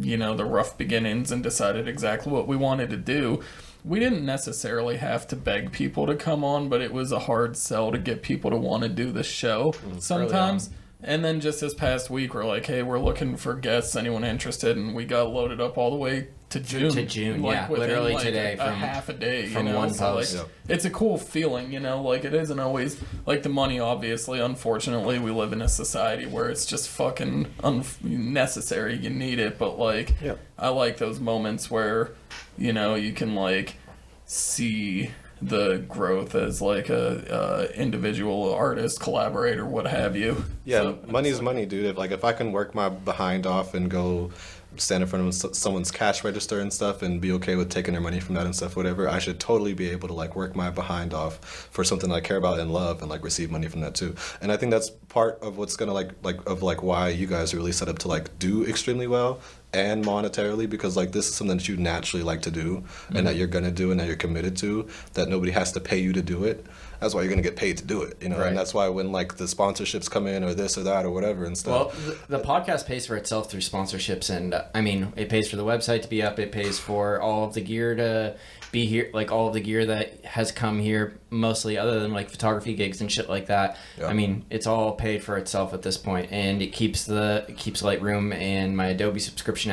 you know, the rough beginnings and decided exactly what we wanted to do, we didn't necessarily have to beg people to come on, but it was a hard sell to get people to want to do the show sometimes. And then just this past week, we're like, hey, we're looking for guests, anyone interested? And we got loaded up all the way to June. To June, like, yeah. within, Literally like, today. a half a day, from you know? one So, post. like, it's a cool feeling, you know? Like, it isn't always, like, the money, obviously. Unfortunately, we live in a society where it's just fucking unnecessary. You need it. But, like, I like those moments where, you know, you can, like, see the growth as like a individual artist, collaborator, what have you. Yeah, So, money's money, dude. If I can work my behind off and go stand in front of someone's cash register and stuff and be okay with taking their money from that and stuff, whatever, I should totally be able to like work my behind off for something I care about and love and like receive money from that too. And I think that's part of what's gonna like why you guys are really set up to like do extremely well and monetarily, because like this is something that you naturally like to do and that you're gonna do and that you're committed to, that nobody has to pay you to do it. That's why you're gonna get paid to do it, you know. Right. And that's why when like the sponsorships come in or this or that or whatever and stuff. Well, the podcast pays for itself through sponsorships, and I mean, it pays for the website to be up. It pays for all of the gear to be here, like all of the gear that has come here, mostly other than like photography gigs and shit like that. Yeah. I mean, it's all paid for itself at this point, and it keeps Lightroom and my Adobe subscription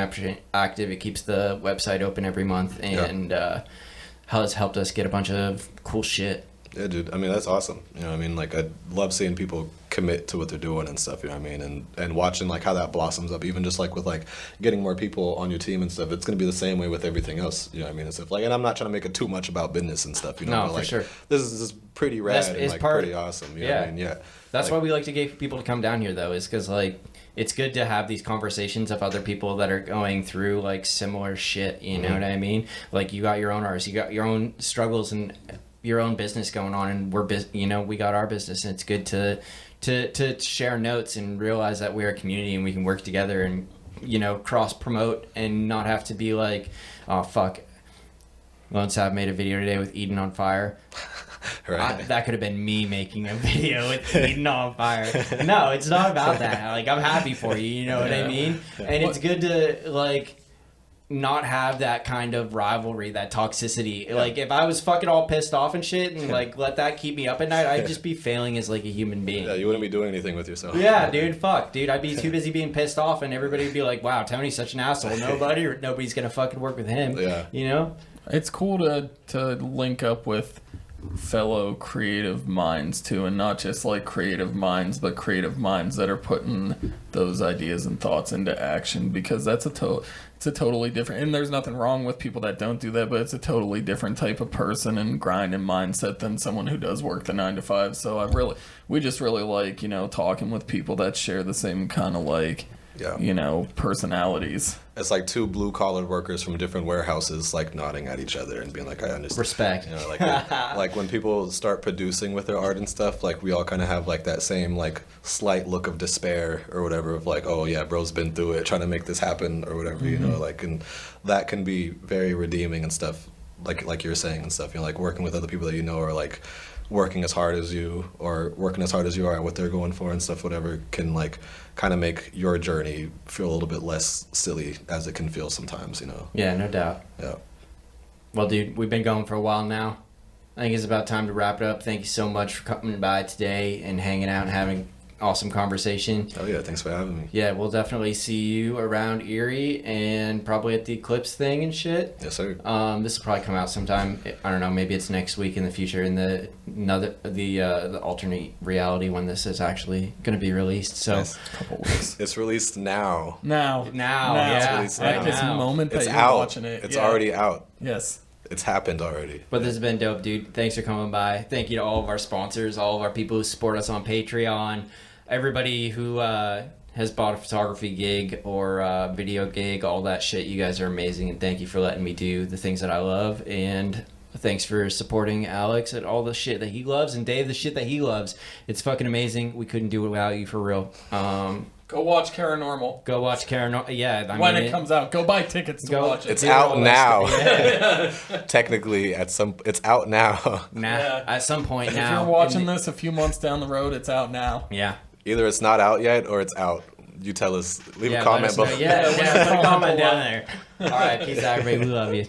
active. It keeps the website open every month, and has helped us get a bunch of cool shit. Yeah, dude. I mean, that's awesome. You know what I mean? Like, I love seeing people commit to what they're doing and stuff, you know what I mean? And watching, like, how that blossoms up, even just, like, with, like, getting more people on your team and stuff. It's going to be the same way with everything else, you know what I mean? And stuff. Like, and I'm not trying to make it too much about business and stuff, you know? No, but, for like, sure. This is pretty rad and, like, pretty awesome, you know what I mean? Yeah. That's like, why we like to get people to come down here, though, is because, like, it's good to have these conversations of other people that are going through, like, similar shit, you know what I mean? Like, you got your own artists, you got your own struggles and your own business going on, and we got our business, and it's good to share notes and realize that we're a community and we can work together and, you know, cross promote and not have to be like, oh fuck, Lone Sav made a video today with Eden on fire. Right. That could have been me making a video with Eden on fire. No, it's not about that. Like, I'm happy for you, you know what I mean? And it's good to, like, not have that kind of rivalry, that toxicity. Yeah. Like, if I was fucking all pissed off and shit and, like, let that keep me up at night, I'd just be failing as, like, a human being. Yeah, you wouldn't be doing anything with yourself. Yeah, dude, fuck. Dude, I'd be too busy being pissed off, and everybody would be like, wow, Tony's such an asshole. Nobody's gonna fucking work with him. Yeah. You know? It's cool to link up with fellow creative minds too, and not just like creative minds, but creative minds that are putting those ideas and thoughts into action, because that's it's a totally different, and there's nothing wrong with people that don't do that, but it's a totally different type of person and grind and mindset than someone who does work the 9 to 5. So we just really like, you know, talking with people that share the same kind of like, you know, personalities. It's like two blue-collar workers from different warehouses, like, nodding at each other and being like, I understand. Respect. You know, like when people start producing with their art and stuff, like, we all kind of have, like, that same, like, slight look of despair or whatever of, like, oh, yeah, bro's been through it, trying to make this happen or whatever, you know, like, and that can be very redeeming and stuff, like you're saying and stuff, you know, like, working with other people that you know are, like, working as hard as you are at what they're going for and stuff, whatever, can, like, kind of make your journey feel a little bit less silly as it can feel sometimes, you know? Yeah, no doubt. Yeah. Well, dude, we've been going for a while now. I think it's about time to wrap it up. Thank you so much for coming by today and hanging out and having awesome conversation. Oh yeah, thanks for having me. Yeah, we'll definitely see you around Erie and probably at the Eclipse thing and shit. Yes, sir. This will probably come out sometime. I don't know, maybe it's next week in the future in the alternate reality when this is actually going to be released. So Yes. Couple weeks. It's released now. now, yeah, released right At this now. moment that It's you're out. watching it. It's yeah. already out. Yes. It's happened already. But this has been dope, dude. Thanks for coming by. Thank you to all of our sponsors, all of our people who support us on Patreon, everybody who has bought a photography gig or a video gig, all that shit. You guys are amazing, and thank you for letting me do the things that I love. And thanks for supporting Alex at all the shit that he loves, and Dave the shit that he loves. It's fucking amazing. We couldn't do it without you, for real. Go watch KARANORMAL. Go watch KARANORMAL. Yeah, When it comes out, go buy tickets to watch it. It's out now. Technically, it's out now. At some point now. If you're watching this a few months down the road, it's out now. Yeah. Either it's not out yet or it's out. You tell us. Leave a comment below. Yeah, put a comment down there. All right, peace out, everybody. We love you.